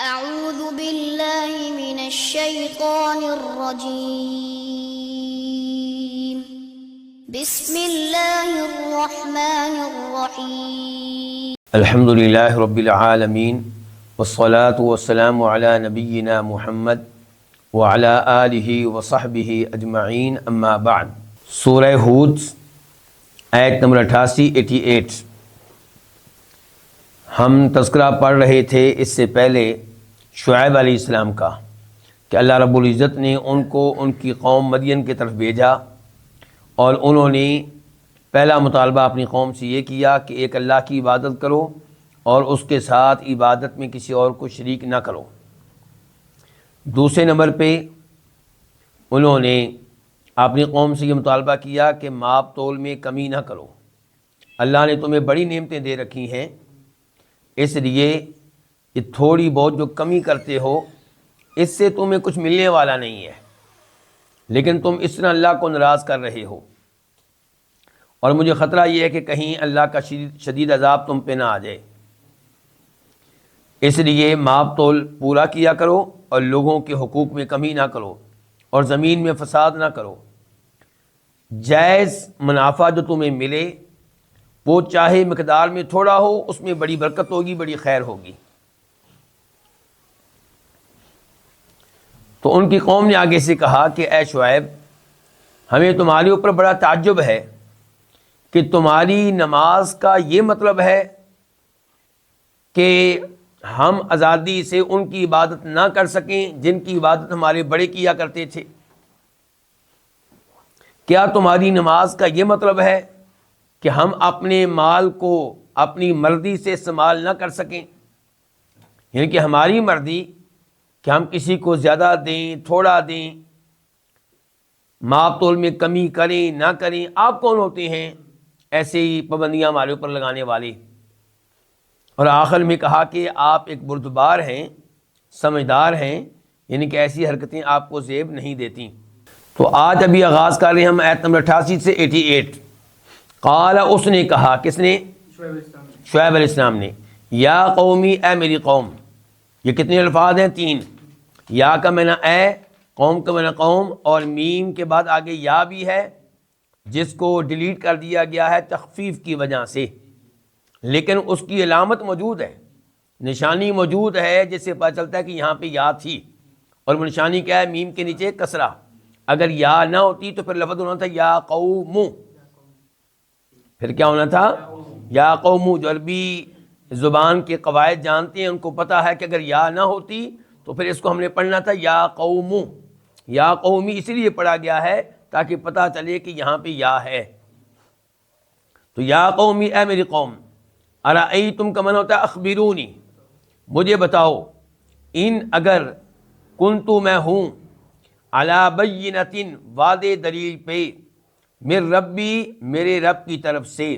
أعوذ بالله من الشيطان الرجيم بسم الله الرحمن الرحيم الحمد للہ رب العالمین والصلاة والسلام علی نبینا محمد وعلی آلہ وصحبہ اجمعین اما بعد۔ سورہ ہود آیت نمبر 88۔ ہم تذکرہ پڑھ رہے تھے اس سے پہلے شعیب علیہ السلام کا کہ اللہ رب العزت نے ان کو ان کی قوم مدین کی طرف بھیجا اور انہوں نے پہلا مطالبہ اپنی قوم سے یہ کیا کہ ایک اللہ کی عبادت کرو اور اس کے ساتھ عبادت میں کسی اور کو شریک نہ کرو۔ دوسرے نمبر پہ انہوں نے اپنی قوم سے یہ مطالبہ کیا کہ ماپ تول میں کمی نہ کرو، اللہ نے تمہیں بڑی نعمتیں دے رکھی ہیں، اس لیے یہ تھوڑی بہت جو کمی کرتے ہو اس سے تمہیں کچھ ملنے والا نہیں ہے، لیکن تم اس طرح اللہ کو ناراض کر رہے ہو، اور مجھے خطرہ یہ ہے کہ کہیں اللہ کا شدید عذاب تم پہ نہ آ جائے، اس لیے ماپ تول پورا کیا کرو اور لوگوں کے حقوق میں کمی نہ کرو اور زمین میں فساد نہ کرو۔ جائز منافع جو تمہیں ملے وہ چاہے مقدار میں تھوڑا ہو، اس میں بڑی برکت ہوگی، بڑی خیر ہوگی۔ تو ان کی قوم نے آگے سے کہا کہ اے شعیب، ہمیں تمہارے اوپر بڑا تعجب ہے کہ تمہاری نماز کا یہ مطلب ہے کہ ہم آزادی سے ان کی عبادت نہ کر سکیں جن کی عبادت ہمارے بڑے کیا کرتے تھے؟ کیا تمہاری نماز کا یہ مطلب ہے کہ ہم اپنے مال کو اپنی مرضی سے استعمال نہ کر سکیں؟ یعنی کہ ہماری مرضی کہ ہم کسی کو زیادہ دیں، تھوڑا دیں، ماپ تول میں کمی کریں نہ کریں؟ آپ کون ہوتے ہیں ایسے ہی پابندیاں ہمارے اوپر لگانے والے؟ اور آخر میں کہا کہ آپ ایک بردبار ہیں، سمجھدار ہیں، یعنی کہ ایسی حرکتیں آپ کو زیب نہیں دیتی۔ تو آج ابھی آغاز کر رہے ہیں ہم آیت نمبر 88 سے 88۔ قال، اس نے کہا، کس نے؟ شعیب علیہ السلام نے۔ یا قومی، اے میری قوم۔ یہ کتنے الفاظ ہیں؟ 3۔ یا کا معنی اے، قوم کا معنی قوم، اور میم کے بعد آگے یا بھی ہے جس کو ڈیلیٹ کر دیا گیا ہے تخفیف کی وجہ سے، لیکن اس کی علامت موجود ہے، نشانی موجود ہے، جس سے پتہ چلتا ہے کہ یہاں پہ یا تھی، اور وہ نشانی کیا ہے؟ میم کے نیچے کسرہ۔ اگر یا نہ ہوتی تو پھر لفظ ہونا تھا یا قوم، پھر کیا ہونا تھا؟ یا قوم۔ جو عربی زبان کے قواعد جانتے ہیں ان کو پتہ ہے کہ اگر یا نہ ہوتی تو پھر اس کو ہم نے پڑھنا تھا یا قوم۔ یا قومی اس لیے پڑھا گیا ہے تاکہ پتہ چلے کہ یہاں پہ یا ہے۔ تو یا قومی، اے میری قوم، ارأیتم کا معنی ہوتا ہے اخبرونی، مجھے بتاؤ، ان اگر کنتو میں ہوں، علی بینۃ واضح دلیل پہ، من ربی میرے رب کی طرف سے،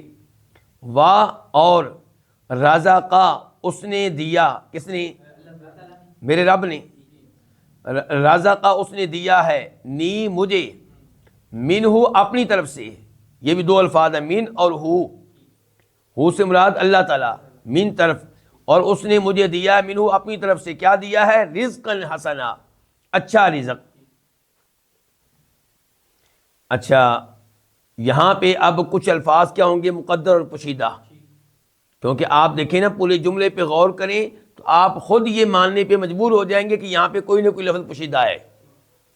اور رزقا اس نے دیا، کس نے؟ میرے رب نے۔ رزقا اس نے دیا ہے، نی مجھے، منہ اپنی طرف سے۔ یہ بھی دو الفاظ ہیں، من اور ہو سے مراد اللہ تعالیٰ، من طرف، اور اس نے مجھے دیا منہ اپنی طرف سے۔ کیا دیا ہے؟ رزقا حسنا، اچھا رزق۔ اچھا، یہاں پہ اب کچھ الفاظ کیا ہوں گے؟ مقدر اور پوشیدہ، کیونکہ آپ دیکھیں نا پورے جملے پہ غور کریں تو آپ خود یہ ماننے پہ مجبور ہو جائیں گے کہ یہاں پہ کوئی نہ کوئی لفظ پوشیدہ ہے۔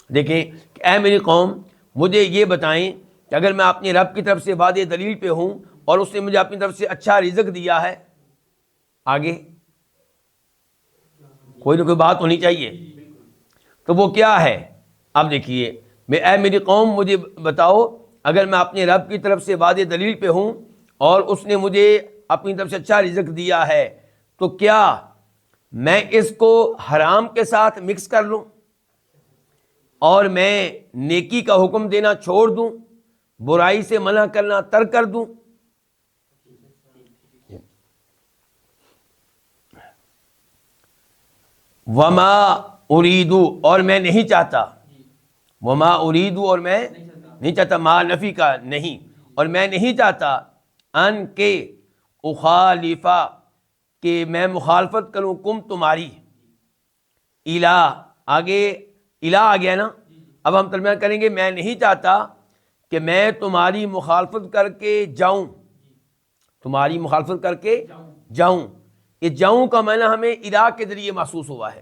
دیکھیں کہ اے میری قوم، مجھے یہ بتائیں کہ اگر میں اپنے رب کی طرف سے واضح دلیل پہ ہوں اور اس نے مجھے اپنی طرف سے اچھا رزق دیا ہے، آگے کوئی نہ کوئی بات ہونی چاہیے، تو وہ کیا ہے؟ اب دیکھیے، اے میری قوم مجھے بتاؤ، اگر میں اپنے رب کی طرف سے واضح دلیل پہ ہوں اور اس نے مجھے اپنی طرف سے اچھا رزق دیا ہے، تو کیا میں اس کو حرام کے ساتھ مکس کر لوں اور میں نیکی کا حکم دینا چھوڑ دوں، برائی سے منع کرنا ترک کر دوں؟ وما اریدو، اور میں نہیں چاہتا، وما اریدو، اور میں نہیں چاہتا، ما نفی کا نہیں، اور میں نہیں چاہتا، ان کے اخالفہ، کہ میں مخالفت کروں، کم تمہاری، الہ، آگے الہ آ گیا نا، اب ہم ترجمہ کریں گے میں نہیں چاہتا کہ میں تمہاری مخالفت کر کے جاؤں، تمہاری مخالفت کر کے جاؤں. یہ جاؤں کا معنی ہمیں الہ کے ذریعے محسوس ہوا ہے.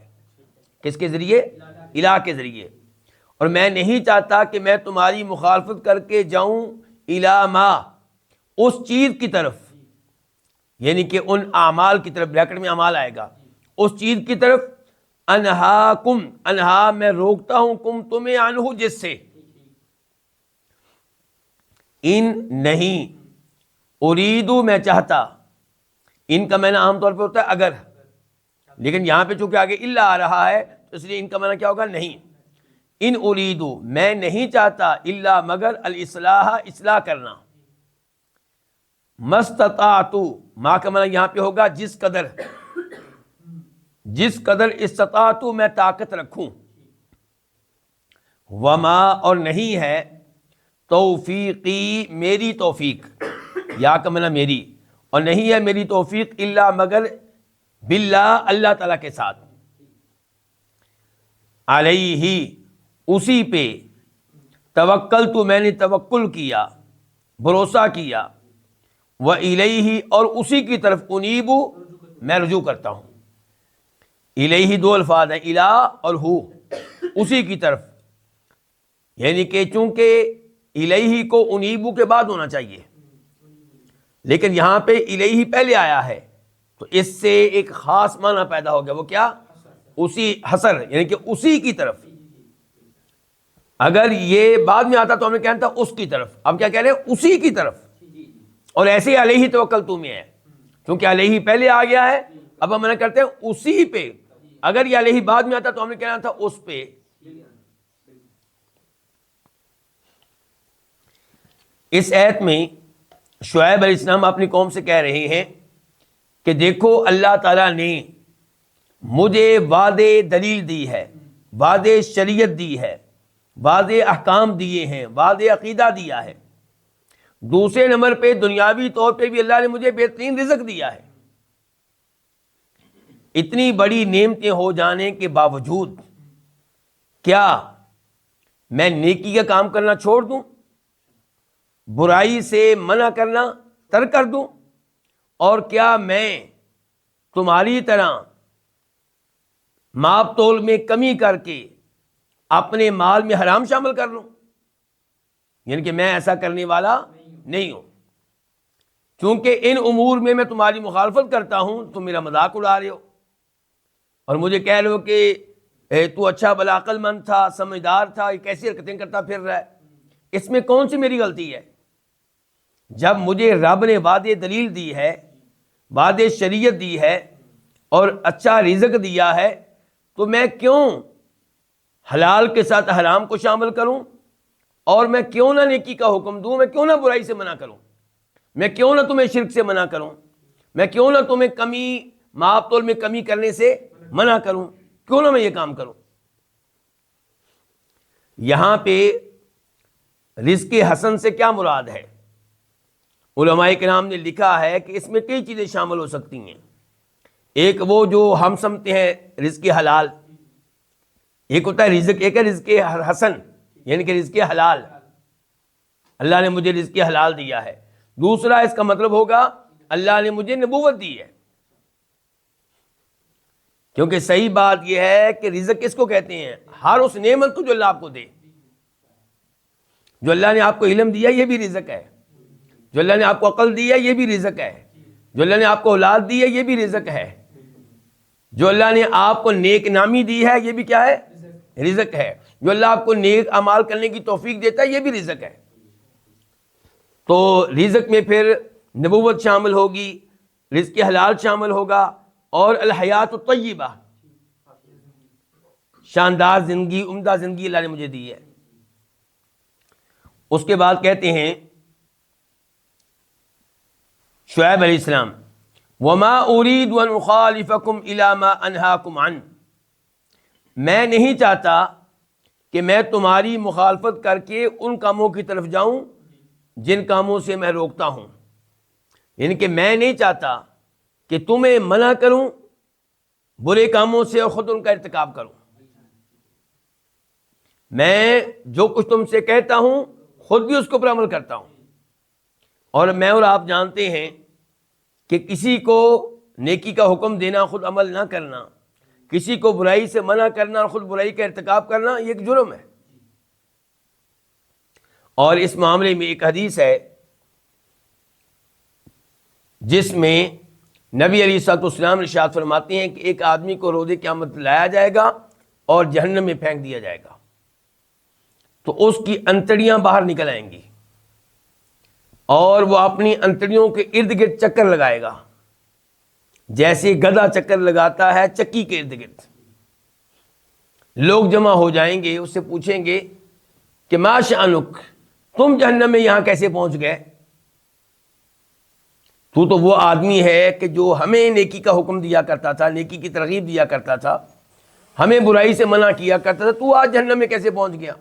کس کے ذریعے؟ الہ کے ذریعے. اور میں نہیں چاہتا کہ میں تمہاری مخالفت کر کے جاؤں الی ما، اس چیز کی طرف، یعنی کہ ان اعمال کی طرف، بریکٹ میں اعمال آئے گا، اس چیز کی طرف انہاکم، انہا میں روکتا ہوں، کم تمہیں، عنہ جس سے، ان نہیں، اریدو میں چاہتا، ان کا معنی عام طور پہ ہوتا ہے اگر، لیکن یہاں پہ چونکہ آگے الا آ رہا ہے تو اس لیے ان کا معنی کیا ہوگا؟ نہیں. ان اریدو میں نہیں چاہتا، الا مگر، الاصلاح اصلاح کرنا، مستطاعت، ما کا معنی یہاں پہ ہوگا جس قدر، جس قدر استطاعت میں طاقت رکھوں، وما اور نہیں ہے، توفیقی میری توفیق، یا کا معنی میری، اور نہیں ہے میری توفیق، الا مگر، باللہ اللہ تعالیٰ کے ساتھ، علیہ اسی پہ، توکل تو میں نے توکل کیا، بھروسہ کیا، وَإِلَيْهِ اور اسی کی طرف، انیب میں رجوع کرتا ہوں. الیہ دو الفاظ ہیں، الہ اور ہو، اسی کی طرف، یعنی کہ چونکہ الیہ کو انیبو کے بعد ہونا چاہیے، لیکن یہاں پہ الیہ پہلے آیا ہے، تو اس سے ایک خاص معنی پیدا ہو گیا. وہ کیا؟ اسی، حسر، یعنی کہ اسی کی طرف. اگر یہ بعد میں آتا تو ہم نے کہنا تھا اس کی طرف، اب کیا کہہ رہے ہیں؟ اسی کی طرف. اور ایسے ہی علیہ توکلت میں ہے، کیونکہ علیہ پہلے آ گیا ہے، اب ہم منع کرتے ہیں اسی پہ. اگر یہ علیہ بعد میں آتا تو ہم نے کہنا تھا اس پہ. اس آیت میں شعیب علیہ السلام اپنی قوم سے کہہ رہے ہیں کہ دیکھو اللہ تعالیٰ نے مجھے واضح دلیل دی ہے، واضح شریعت دی ہے، واضح احکام دیے ہیں، واضح عقیدہ دیا ہے. دوسرے نمبر پہ دنیاوی طور پہ بھی اللہ نے مجھے بہترین رزق دیا ہے. اتنی بڑی نعمتیں ہو جانے کے باوجود کیا میں نیکی کا کام کرنا چھوڑ دوں، برائی سے منع کرنا ترک کر دوں؟ اور کیا میں تمہاری طرح ماپ تول میں کمی کر کے اپنے مال میں حرام شامل کر لوں؟ یعنی کہ میں ایسا کرنے والا نہیں ہوں. چونکہ ان امور میں تمہاری مخالفت کرتا ہوں، تم میرا مذاق اڑا رہے ہو اور مجھے کہہ رہے ہو کہ تو اچھا بلا عقل مند تھا، سمجھدار تھا، یہ کیسی حرکتیں کرتا پھر رہا ہے. اس میں کون سی میری غلطی ہے؟ جب مجھے رب نے واضح دلیل دی ہے، واضح شریعت دی ہے اور اچھا رزق دیا ہے، تو میں کیوں حلال کے ساتھ حرام کو شامل کروں؟ اور میں کیوں نہ نیکی کا حکم دوں؟ میں کیوں نہ برائی سے منع کروں؟ میں کیوں نہ تمہیں شرک سے منع کروں؟ میں کیوں نہ تمہیں کمی، ماپ تول میں کمی کرنے سے منع کروں؟ کیوں نہ میں یہ کام کروں؟ یہاں پہ رزق حسن سے کیا مراد ہے؟ علماء کرام نے لکھا ہے کہ اس میں کئی چیزیں شامل ہو سکتی ہیں. ایک وہ جو ہم سمجھتے ہیں رزق حلال، ایک ہوتا ہے رزق، ایک ہے رزق حسن، یعنی کہ رزق حلال، اللہ نے مجھے رزق حلال دیا ہے. دوسرا اس کا مطلب ہوگا اللہ نے مجھے نبوت دی ہے. کیونکہ صحیح بات یہ ہے کہ رزق کس کو کہتے ہیں؟ ہر اس نعمت کو جو اللہ آپ کو دے. جو اللہ نے آپ کو علم دیا یہ بھی رزق ہے، جو اللہ نے آپ کو عقل دی ہے یہ بھی رزق ہے، جو اللہ نے آپ کو اولاد دی ہے یہ بھی رزق ہے، جو اللہ نے آپ کو نیک نامی دی ہے یہ بھی کیا ہے؟ رزق ہے. جو اللہ آپ کو نیک اعمال کرنے کی توفیق دیتا ہے یہ بھی رزق ہے. تو رزق میں پھر نبوت شامل ہوگی، رزق حلال شامل ہوگا، اور الحیات الطیبہ، شاندار زندگی، عمدہ زندگی اللہ نے مجھے دی ہے. اس کے بعد کہتے ہیں شعیب علیہ السلام، وما اريد ان اخالفكم الى ما انهاكم عنه، میں نہیں چاہتا کہ میں تمہاری مخالفت کر کے ان کاموں کی طرف جاؤں جن کاموں سے میں روکتا ہوں. یعنی کہ میں نہیں چاہتا کہ تمہیں منع کروں برے کاموں سے اور خود ان کا ارتکاب کروں. میں جو کچھ تم سے کہتا ہوں خود بھی اس کے اوپر عمل کرتا ہوں. اور میں اور آپ جانتے ہیں کہ کسی کو نیکی کا حکم دینا خود عمل نہ کرنا، کسی کو برائی سے منع کرنا اور خود برائی کا ارتکاب کرنا، یہ ایک جرم ہے. اور اس معاملے میں ایک حدیث ہے جس میں نبی علیہ الصلوۃ والسلام ارشاد فرماتے ہیں کہ ایک آدمی کو روز قیامت لایا جائے گا اور جہنم میں پھینک دیا جائے گا، تو اس کی انتڑیاں باہر نکل آئیں گی اور وہ اپنی انتڑیوں کے ارد گرد چکر لگائے گا، جیسے گدھا چکر لگاتا ہے چکی کے ارد گرد. لوگ جمع ہو جائیں گے، اس سے پوچھیں گے کہ ما شأنک، تم جہنم میں یہاں کیسے پہنچ گئے؟ تو وہ آدمی ہے کہ جو ہمیں نیکی کا حکم دیا کرتا تھا، نیکی کی ترغیب دیا کرتا تھا، ہمیں برائی سے منع کیا کرتا تھا، تو آج جہنم میں کیسے پہنچ گیا؟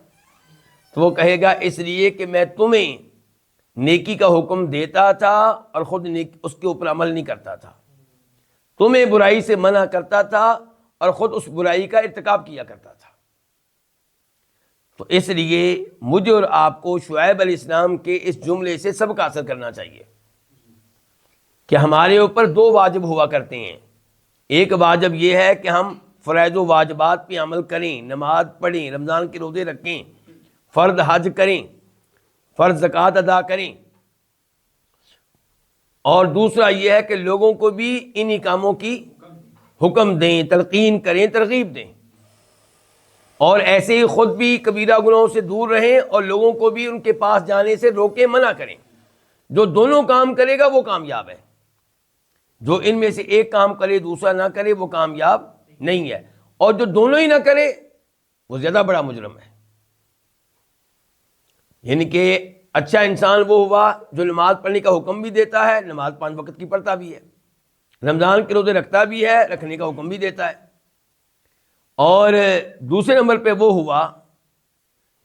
تو وہ کہے گا اس لیے کہ میں تمہیں نیکی کا حکم دیتا تھا اور خود اس کے اوپر عمل نہیں کرتا تھا، تمہیں برائی سے منع کرتا تھا اور خود اس برائی کا ارتکاب کیا کرتا تھا. تو اس لیے مجھے اور آپ کو شعیب علیہ السلام کے اس جملے سے سبق حاصل کرنا چاہیے کہ ہمارے اوپر دو واجب ہوا کرتے ہیں. ایک واجب یہ ہے کہ ہم فرائض و واجبات پہ عمل کریں، نماز پڑھیں، رمضان کے روزے رکھیں، فرض حج کریں، فرض زکوٰۃ ادا کریں. اور دوسرا یہ ہے کہ لوگوں کو بھی انہی کاموں کی حکم دیں، تلقین کریں، ترغیب دیں، اور ایسے ہی خود بھی کبیرہ گناہوں سے دور رہیں اور لوگوں کو بھی ان کے پاس جانے سے روکیں، منع کریں. جو دونوں کام کرے گا وہ کامیاب ہے. جو ان میں سے ایک کام کرے دوسرا نہ کرے وہ کامیاب نہیں ہے، اور جو دونوں ہی نہ کرے وہ زیادہ بڑا مجرم ہے. یعنی کہ اچھا انسان وہ ہوا جو نماز پڑھنے کا حکم بھی دیتا ہے، نماز 5 وقت کی پڑھتا بھی ہے، رمضان کے روزے رکھتا بھی ہے، رکھنے کا حکم بھی دیتا ہے. اور دوسرے نمبر پہ وہ ہوا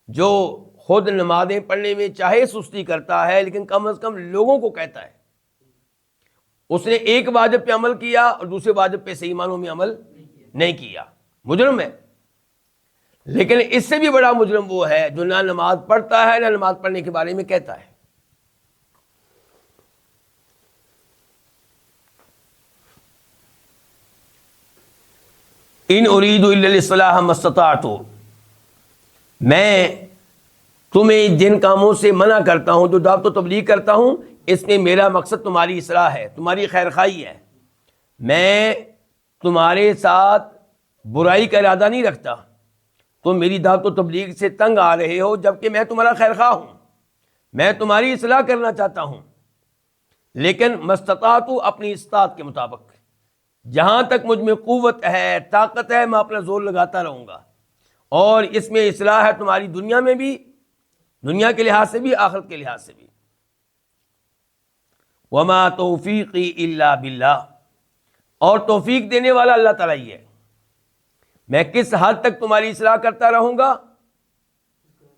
جو خود نمازیں پڑھنے میں چاہے سستی کرتا ہے لیکن کم از کم لوگوں کو کہتا ہے. اس نے ایک واجب پہ عمل کیا اور دوسرے واجب پہ صحیح معنوں میں عمل نہیں کیا، مجرم ہے. لیکن اس سے بھی بڑا مجرم وہ ہے جو نہ نماز پڑھتا ہے نہ نماز پڑھنے کے بارے میں کہتا ہے. ان اريد الا الاصلاح ما استطعت، میں تمہیں جن کاموں سے منع کرتا ہوں، جو دعوت و تبلیغ کرتا ہوں، اس میں میرا مقصد تمہاری اصلاح ہے، تمہاری خیر خواہی ہے. میں تمہارے ساتھ برائی کا ارادہ نہیں رکھتا. تم میری دعوت و تبلیغ سے تنگ آ رہے ہو جبکہ میں تمہارا خیر خواہ ہوں، میں تمہاری اصلاح کرنا چاہتا ہوں. لیکن مستطاعت، اپنی استطاعت کے مطابق، جہاں تک مجھ میں قوت ہے، طاقت ہے، میں اپنا زور لگاتا رہوں گا. اور اس میں اصلاح ہے تمہاری دنیا میں بھی، دنیا کے لحاظ سے بھی، آخرت کے لحاظ سے بھی. وما توفیقی الا باللہ، اور توفیق دینے والا اللہ تعالیٰ ہی ہے. میں کس حد تک تمہاری اصلاح کرتا رہوں گا؟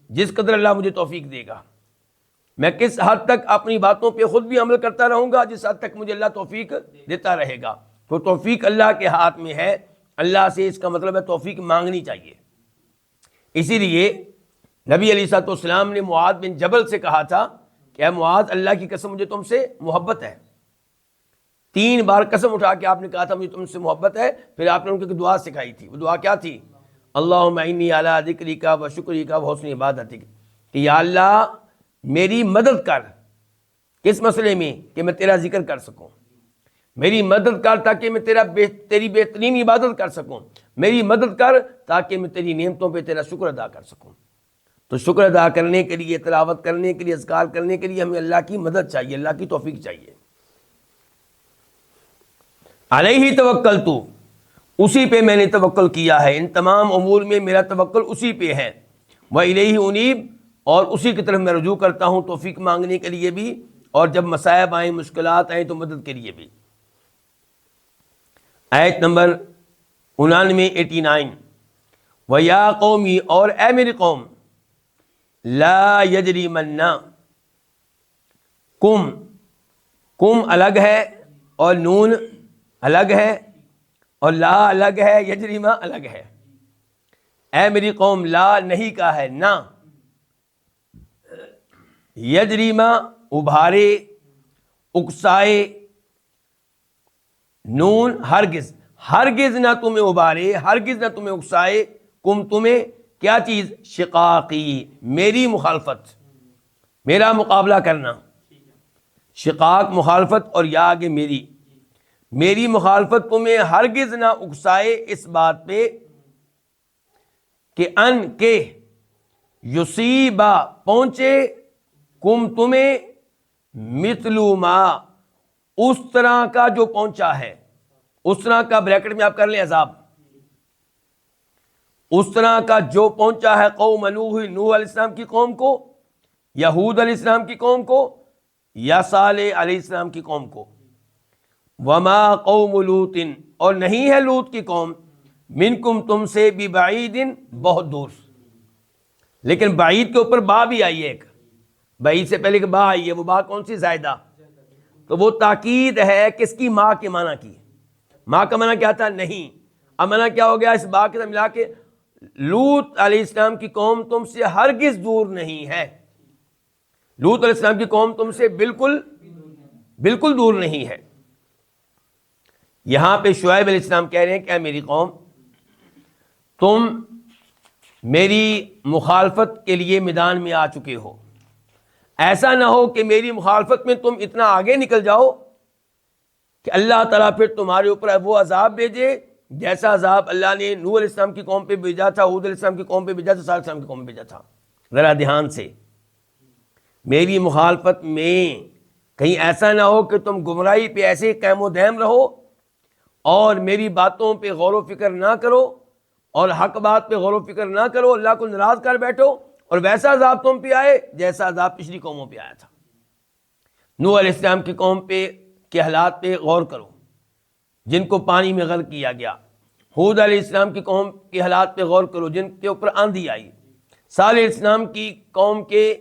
جس قدر اللہ مجھے توفیق دے گا. میں کس حد تک اپنی باتوں پہ خود بھی عمل کرتا رہوں گا؟ جس حد تک مجھے اللہ توفیق دیتا رہے گا. تو توفیق اللہ کے ہاتھ میں ہے. اللہ سے اس کا مطلب ہے توفیق مانگنی چاہیے. اسی لیے نبی علیہ الصلوۃ والسلام نے معاذ بن جبل سے کہا تھا کہ اے معاذ، اللہ کی قسم مجھے تم سے محبت ہے. 3 بار قسم اٹھا کے آپ نے کہا تھا مجھے تم سے محبت ہے. پھر آپ نے ان کو دعا سکھائی تھی. وہ دعا کیا تھی؟ اللہم انی علی ذکرک و شکرک و حسن عبادتک، کہ یا اللہ میری مدد کر. کس مسئلے میں؟ کہ میں تیرا ذکر کر سکوں. میری مدد کر تاکہ میں تیری بہترین عبادت کر سکوں. میری مدد کر تاکہ میں تیری نعمتوں پہ تیرا شکر ادا کر سکوں. تو شکر ادا کرنے کے لیے، تلاوت کرنے کے لیے، اذکار کرنے کے لیے ہمیں اللہ کی مدد چاہیے، اللہ کی توفیق چاہیے. علیہ توکلت، اسی پہ میں نے توکل کیا ہے. ان تمام امور میں میرا توکل اسی پہ ہے. وإلیہ انیب، اور اسی کی طرف میں رجوع کرتا ہوں، توفیق مانگنے کے لیے بھی اور جب مصائب آئیں، مشکلات آئیں تو مدد کے لیے بھی. آیت نمبر 89 وَيَا قَوْمِ، اور اے میری قوم، لا يَجْرِمَنَّكُمْ، کم الگ ہے اور نون الگ ہے، اور لا الگ ہے، یجریما الگ ہے. اے میری قوم، لا نہیں کا ہے نہ، یجریما ابھارے، اکسائے، نون ہرگز، ہرگز نہ تمہیں ابھارے، ہرگز نہ تمہیں اکسائے، کم تمہیں کیا چیز، شقاقی میری مخالفت، میرا مقابلہ کرنا. شقاق مخالفت اور یا آگے میری، میری مخالفت تمہیں ہرگز نہ اکسائے اس بات پہ کہ ان کے یصیبا پہنچے کم تمہیں مثلو ما اس طرح کا جو پہنچا ہے، اس طرح کا بریکٹ میں آپ کر لیں عذاب، اس طرح کا جو پہنچا ہے قوم نوح، نوح علیہ السلام کی قوم کو، یا ہود علیہ السلام کی قوم کو، یا صالح علیہ السلام کی قوم کو. وما قوم لوط، اور نہیں ہے لوط کی قوم، منکم تم سے، ببعید بہت دور. لیکن بعید کے اوپر با بھی آئی ہے، ایک بعید سے پہلے کہ با آئی ہے، وہ با کون سی، زائدہ. تو وہ تاکید ہے کس کی، ماں کے معنی کی. ماں کا معنی کیا تھا، نہیں. اب معنی کیا ہو گیا اس با کے ساتھ ملا کے، لوط علیہ السلام کی قوم تم سے ہرگز دور نہیں ہے. لوط علیہ السلام کی قوم تم سے بالکل بالکل دور نہیں ہے. یہاں پہ شعیب علیہ السلام کہہ رہے ہیں کہ اے میری قوم، تم میری مخالفت کے لیے میدان میں آ چکے ہو. ایسا نہ ہو کہ میری مخالفت میں تم اتنا آگے نکل جاؤ کہ اللہ تعالیٰ پھر تمہارے اوپر وہ عذاب بھیجے جیسا عذاب اللہ نے نوح علیہ السلام کی قوم پہ بھیجا تھا، ہود علیہ السلام کی قوم پہ بھیجا تھا، صالح علیہ السلام کی قوم پہ بھیجا تھا. ذرا دھیان سے، میری مخالفت میں کہیں ایسا نہ ہو کہ تم گمراہی پہ ایسے قائم و دائم رہو اور میری باتوں پہ غور و فکر نہ کرو اور حق بات پہ غور و فکر نہ کرو، اللہ کو ناراض کر بیٹھو اور ویسا عذاب تم پہ آئے جیسا عذاب پچھلی قوموں پہ آیا تھا. نوح علیہ السلام کی قوم پہ کے حالات پہ غور کرو جن کو پانی میں غرق کیا گیا. ہود علیہ السلام کی قوم کے حالات پہ غور کرو جن کے اوپر آندھی آئی. صالح علیہ السلام کی قوم کے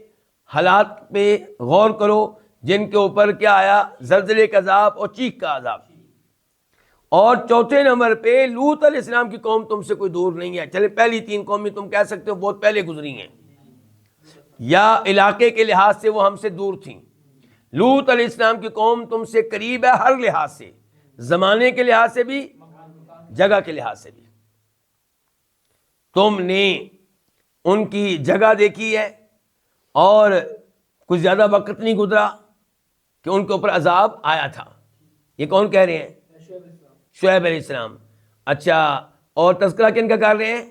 حالات پہ غور کرو جن کے اوپر کیا آیا، زلزلے کا عذاب اور چیخ کا عذاب. اور چوتھے نمبر پہ لوط علیہ السلام کی قوم تم سے کوئی دور نہیں ہے. چلے پہلی تین قومیں تم کہہ سکتے ہو بہت پہلے گزری ہیں یا علاقے کے لحاظ سے وہ ہم سے دور تھیں. لوط علیہ السلام کی قوم تم سے قریب ہے ہر لحاظ سے، زمانے کے لحاظ سے بھی، جگہ کے لحاظ سے بھی. تم نے ان کی جگہ دیکھی ہے اور کچھ زیادہ وقت نہیں گزرا کہ ان کے اوپر عذاب آیا تھا. یہ کون کہہ رہے ہیں، شعیب علیہ السلام. اچھا، اور تذکرہ کن کا کر رہے ہیں،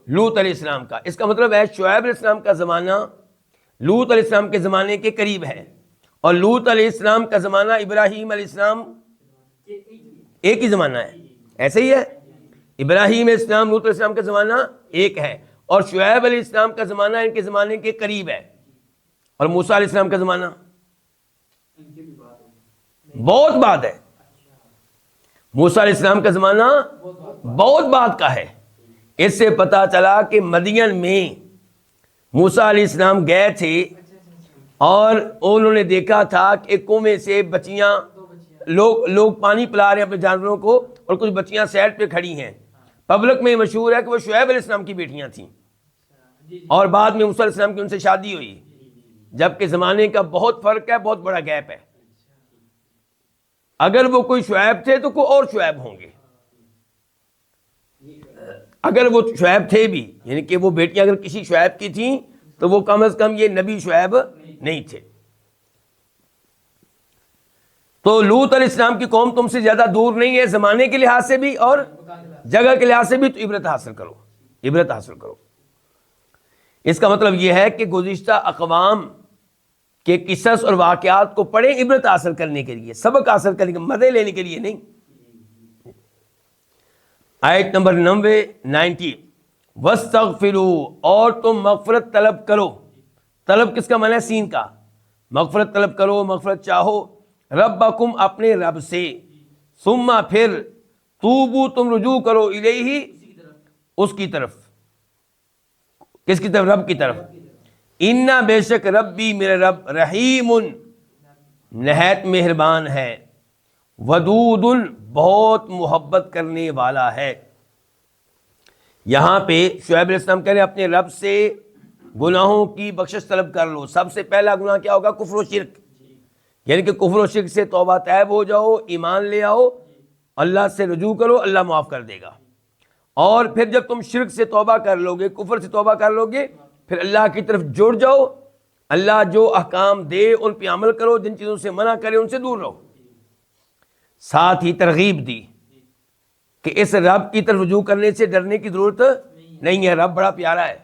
لوط علیہ السلام کا. اس کا مطلب ہے شعیب علیہ السلام کا زمانہ لوط علیہ السلام کے زمانے کے قریب ہے، اور لوط علیہ السلام کا زمانہ ابراہیم علیہ السلام ایک ہی زمانہ ہے. ایسے ہی ہے، ابراہیم علیہ السلام لوط علیہ السلام کا زمانہ ایک ہے، اور شعیب علیہ السلام کا زمانہ ان کے زمانے کے قریب ہے، اور موسیٰ علیہ السلام کا زمانہ بہت بعد ہے. موسیٰ علیہ السلام کا زمانہ بہت بعد کا ہے. اس سے پتہ چلا کہ مدین میں موسیٰ علیہ السلام گئے تھے اور انہوں نے دیکھا تھا کہ ایک کنویں سے بچیاں، لوگ پانی پلا رہے ہیں اپنے جانوروں کو اور کچھ بچیاں سائڈ پہ کھڑی ہیں. پبلک میں مشہور ہے کہ وہ شعیب علیہ السلام کی بیٹیاں تھیں، اور بعد میں موسیٰ علیہ السلام کی ان سے شادی ہوئی، جبکہ زمانے کا بہت فرق ہے، بہت بڑا گیپ ہے. اگر وہ کوئی شعیب تھے تو کوئی اور شعیب ہوں گے. اگر وہ شعیب تھے بھی، یعنی کہ وہ بیٹیاں اگر کسی شعیب کی تھیں تو وہ کم از کم یہ نبی شعیب نہیں تھے. تو لوط علیہ السلام کی قوم تم سے زیادہ دور نہیں ہے، زمانے کے لحاظ سے بھی اور جگہ کے لحاظ سے بھی. تو عبرت حاصل کرو، عبرت حاصل کرو. اس کا مطلب یہ ہے کہ گزشتہ اقوام کے قصص اور واقعات کو پڑھیں عبرت حاصل کرنے کے لیے، سبق حاصل کرنے کے، مزے لینے کے لیے نہیں. آیت نمبر 90 وَاسْتَغْفِرُوا، اور تم مغفرت طلب کرو. طلب کس کا معنی ہے، سین کا. مغفرت طلب کرو، مغفرت چاہو، ربکم اپنے رب سے، ثم پھر توبو تم رجوع کرو، الیہ اس کی طرف. کس کی طرف، رب کی طرف. انا بے شک ربی میرے رب رحیم نہایت مہربان ہے، ودود بہت محبت کرنے والا ہے۔ یہاں پہ شعیب علیہ السلام کہہ رہے ہیں اپنے رب سے گناہوں کی بخشش طلب کر لو۔ سب سے پہلا گناہ کیا ہوگا؟ کفر و شرک، یعنی کہ کفر و شرک سے توبہ طیب ہو جاؤ، ایمان لے آؤ، اللہ سے رجوع کرو، اللہ معاف کر دے گا۔ اور پھر جب تم شرک سے توبہ کر لو گے، کفر سے توبہ کر لو گے، پھر اللہ کی طرف جڑ جاؤ، اللہ جو احکام دے ان پہ عمل کرو، جن چیزوں سے منع کرے ان سے دور رہو۔ ساتھ ہی ترغیب دی کہ اس رب کی طرف رجوع کرنے سے ڈرنے کی ضرورت نہیں ہے، رب بڑا پیارا ہے،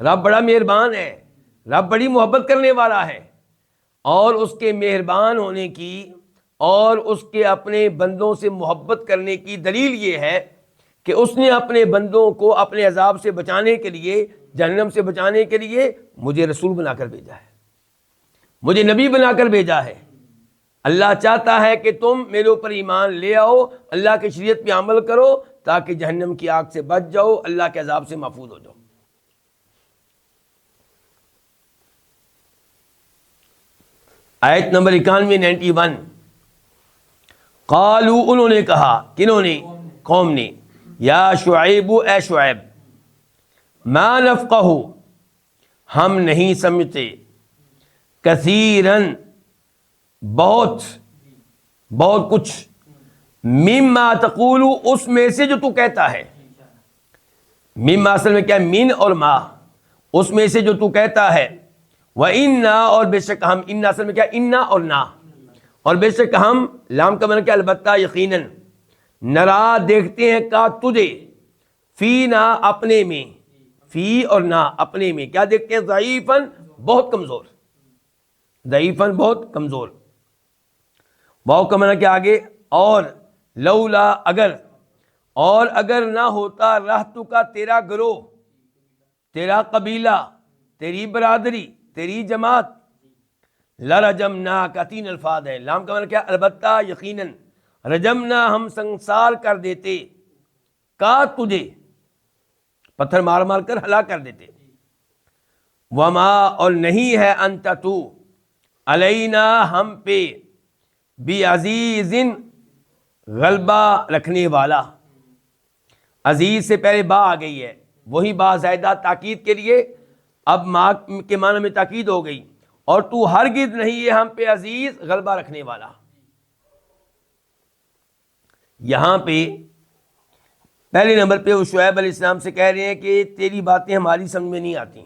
رب بڑا مہربان ہے، رب بڑی محبت کرنے والا ہے، اور اس کے مہربان ہونے کی اور اس کے اپنے بندوں سے محبت کرنے کی دلیل یہ ہے کہ اس نے اپنے بندوں کو اپنے عذاب سے بچانے کے لیے، جہنم سے بچانے کے لیے مجھے رسول بنا کر بھیجا ہے، مجھے نبی بنا کر بھیجا ہے۔ اللہ چاہتا ہے کہ تم میرے اوپر ایمان لے آؤ، اللہ کی شریعت پہ عمل کرو، تاکہ جہنم کی آگ سے بچ جاؤ، اللہ کے عذاب سے محفوظ ہو جاؤ۔ آیت نمبر 91 قالو، انہوں نے کہا، کنہوں نے؟ قوم نے، یا شعیب، اے شعیب، ما نفقہ، ہم نہیں سمجھتے، کثیرن، بہت کچھ، مما تقول، اس میں سے جو تو کہتا ہے۔ مما اصل میں کیا ہے؟ من اور ما، اس میں سے جو تو کہتا ہے۔ وَإِنَّا، اور بے شک ہم، ان اصل میں کیا؟ انا اور نا، اور بے شک ہم، لام کا معنی کیا؟ البتہ، یقیناً، نرا، دیکھتے ہیں، کا تجھے، فی نا، اپنے میں، فی اور نا، اپنے میں کیا دیکھتے ہیں؟ ضعیفاً، بہت کمزور، ضعیفاً، بہت کمزور۔ واو کا معنی کیا آگے؟ اور، لولا، اگر، اور اگر نہ ہوتا، رہتو کا، تیرا گروہ، تیرا قبیلہ، تیری برادری، تیری جماعت، لرجمنا کا 3 الفاظ ہیں۔ لام کا معنی کیا؟ البتہ، یقیناً، رجمنا، ہم سنسار کر دیتے، کا تجھے، پتھر مار مار کر ہلاک کر دیتے۔ وما، اور نہیں ہے، انت تو، علینا، ہم پہ، بعزیز، غلبہ رکھنے والا۔ عزیز سے پہلے با آ گئی ہے، وہی با زائدہ تاکید کے لیے، اب ما کے معنی میں تاکید ہو گئی، اور تو ہرگز نہیں ہے ہم پہ عزیز، غلبہ رکھنے والا۔ یہاں پہ پہلے نمبر پہ وہ شعیب علیہ السلام سے کہہ رہے ہیں کہ تیری باتیں ہماری سمجھ میں نہیں آتی۔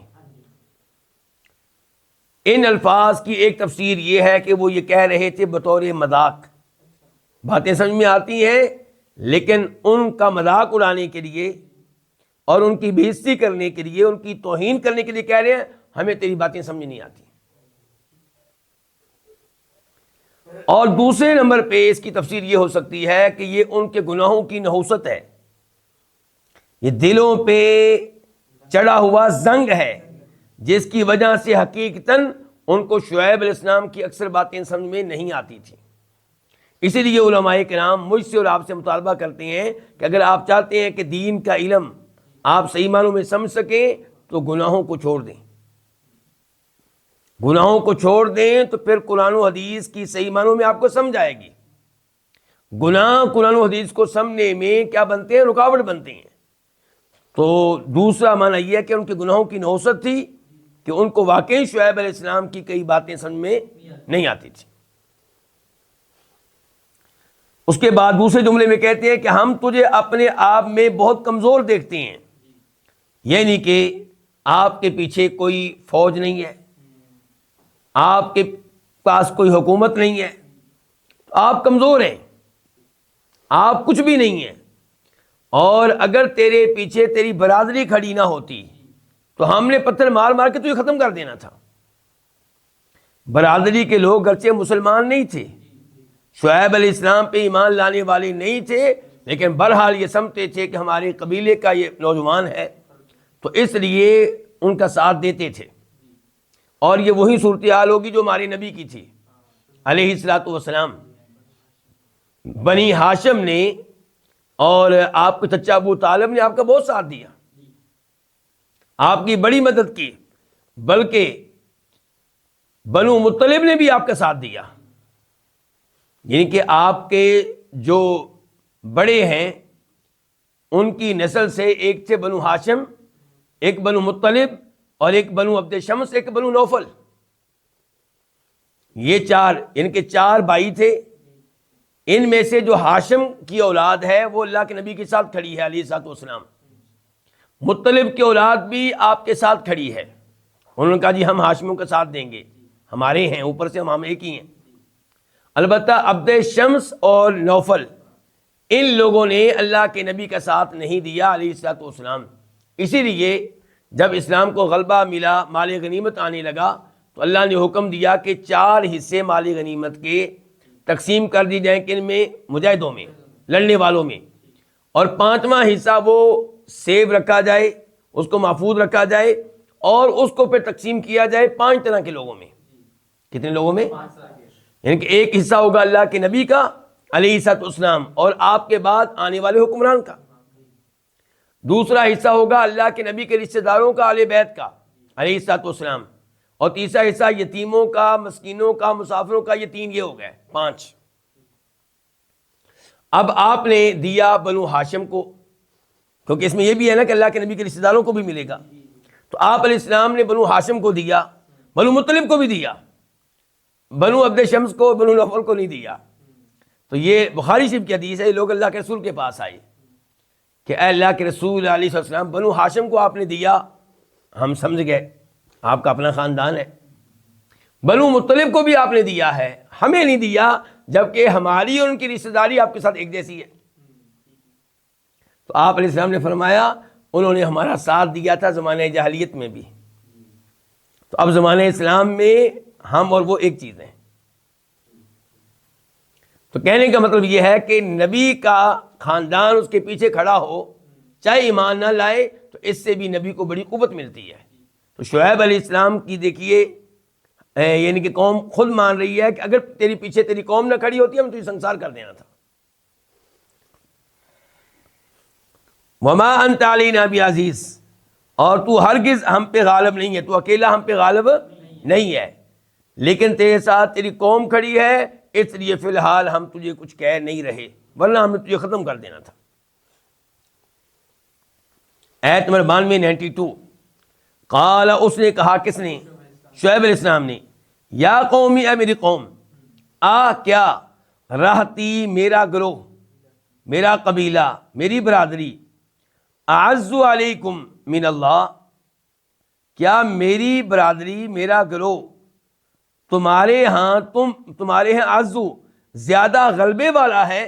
ان الفاظ کی ایک تفسیر یہ ہے کہ وہ یہ کہہ رہے تھے بطور مذاق، باتیں سمجھ میں آتی ہیں لیکن ان کا مذاق اڑانے کے لیے اور ان کی بے عزتی کرنے کے لیے، ان کی توہین کرنے کے لیے کہہ رہے ہیں ہمیں تیری باتیں سمجھ نہیں آتی۔ اور دوسرے نمبر پہ اس کی تفسیر یہ ہو سکتی ہے کہ یہ ان کے گناہوں کی نحوست ہے، یہ دلوں پہ چڑھا ہوا زنگ ہے، جس کی وجہ سے حقیقتاً ان کو شعیب علیہ السلام کی اکثر باتیں سمجھ میں نہیں آتی تھی۔ اسی لیے علماء کرام مجھ سے اور آپ سے مطالبہ کرتے ہیں کہ اگر آپ چاہتے ہیں کہ دین کا علم آپ صحیح معنوں میں سمجھ سکیں تو گناہوں کو چھوڑ دیں، گناہوں کو چھوڑ دیں تو پھر قرآن و حدیث کی صحیح معنوں میں آپ کو سمجھ آئے گی۔ گناہ قرآن و حدیث کو سمجھنے میں کیا بنتے ہیں؟ رکاوٹ بنتے ہیں۔ تو دوسرا معنی یہ ہے کہ ان کے گناہوں کی نحوست تھی کہ ان کو واقعی شعیب علیہ السلام کی کئی باتیں سمجھ میں نہیں آتی تھی۔ اس کے بعد دوسرے جملے میں کہتے ہیں کہ ہم تجھے اپنے آپ میں بہت کمزور دیکھتے ہیں، یعنی کہ آپ کے پیچھے کوئی فوج نہیں ہے، آپ کے پاس کوئی حکومت نہیں ہے، آپ کمزور ہیں، آپ کچھ بھی نہیں ہیں، اور اگر تیرے پیچھے تیری برادری کھڑی نہ ہوتی تو ہم نے پتھر مار مار کے تجھے ختم کر دینا تھا۔ برادری کے لوگ گرچہ مسلمان نہیں تھے، شعیب علیہ السلام پہ ایمان لانے والے نہیں تھے، لیکن بہرحال یہ سمجھتے تھے کہ ہمارے قبیلے کا یہ نوجوان ہے، تو اس لیے ان کا ساتھ دیتے تھے۔ اور یہ وہی صورتحال ہوگی جو ہمارے نبی کی تھی علیہ الصلوۃ والسلام۔ بنی ہاشم نے اور آپ کے چچا ابو طالب نے آپ کا بہت ساتھ دیا، آپ کی بڑی مدد کی، بلکہ بنو مطلب نے بھی آپ کا ساتھ دیا۔ یعنی کہ آپ کے جو بڑے ہیں ان کی نسل سے ایک تھے بنو ہاشم، ایک بنو مطلب، اور ایک بنو عبد شمس، ایک بنو نوفل. یہ چار، یعنی کہ چار بھائی تھے. ان میں سے جو ہاشم کی اولاد ہے وہ اللہ کے نبی کے ساتھ کھڑی ہے علیہ الصلوۃ والسلام. مطلب کی اولاد بھی آپ کے ساتھ کھڑی ہے. انہوں نے کہا جی ہم ہاشموں کا ساتھ دیں گے، ہمارے ہیں، اوپر سے ہم ایک ہی ہیں. البتہ عبد شمس اور نوفل ان لوگوں نے اللہ کے نبی کا ساتھ نہیں دیا علیہ الصلوۃ والسلام. اسی لیے جب اسلام کو غلبہ ملا، مال غنیمت آنے لگا، تو اللہ نے حکم دیا کہ 4 حصے مال غنیمت کے تقسیم کر دی جائیں. کن میں؟ مجاہدوں میں، لڑنے والوں میں. اور 5واں حصہ وہ سیو رکھا جائے، اس کو محفوظ رکھا جائے، اور اس کو پھر تقسیم کیا جائے 5 طرح کے لوگوں میں. کتنے لوگوں میں؟ یعنی کہ ایک حصہ ہوگا اللہ کے نبی کا علیہ الصلوۃ والسلام اور آپ کے بعد آنے والے حکمران کا. دوسرا حصہ ہوگا اللہ کے نبی کے رشتہ داروں کا، اہل بیت کا علیہ الصلوۃ والسلام. اور تیسرا حصہ یتیموں کا، مسکینوں کا، مسافروں کا. یہ 3 یہ ہو گئے 5. اب آپ نے دیا بنو ہاشم کو، کیونکہ اس میں یہ بھی ہے نا کہ اللہ کے نبی کے رشتہ داروں کو بھی ملے گا. تو آپ علیہ السلام نے بنو ہاشم کو دیا، بنو مطلب کو بھی دیا، بنو عبد شمس کو، بنو نوفل کو نہیں دیا. تو یہ بخاری شریف کی حدیث ہے. یہ لوگ اللہ کے رسول کے پاس آئے کہ اے اللہ کے رسول علیہ السلام، بنو ہاشم کو آپ نے دیا، ہم سمجھ گئے آپ کا اپنا خاندان ہے. بنو مطلب کو بھی آپ نے دیا ہے، ہمیں نہیں دیا، جبکہ ہماری اور ان کی رشتہ داری آپ کے ساتھ ایک جیسی ہے. تو آپ علیہ السلام نے فرمایا انہوں نے ہمارا ساتھ دیا تھا زمانہ جاہلیت میں بھی، تو اب زمانہ اسلام میں ہم اور وہ ایک چیز ہیں. تو کہنے کا مطلب یہ ہے کہ نبی کا خاندان اس کے پیچھے کھڑا ہو، چاہے ایمان نہ لائے، تو اس سے بھی نبی کو بڑی قوت ملتی ہے. تو شعیب علیہ السلام کی دیکھیے، یعنی کہ قوم خود مان رہی ہے کہ اگر تیری پیچھے تیری قوم نہ کھڑی ہوتی ہم تجھے سنسار کر دینا تھا. وما انت علینا بعزیز، اور تو ہرگز ہم پہ غالب نہیں ہے، تو اکیلا ہم پہ غالب نہیں ہے، لیکن تیرے ساتھ تیری قوم کھڑی ہے، اس لیے فی الحال ہم تجھے کچھ کہہ نہیں رہے، ورنہ ہم نے تجھے ختم کر دینا تھا. آیت نمبر 92 قال، اس نے کہا، کس نے؟ شعیب علیہ السلام نے، یا قومی، اے میری قوم، کیا رہتی میرا گروہ، میرا قبیلہ، میری برادری، اعز علیکم من اللہ، کیا میری برادری، میرا گروہ تمہارے ہاں عزو زیادہ غلبے والا ہے،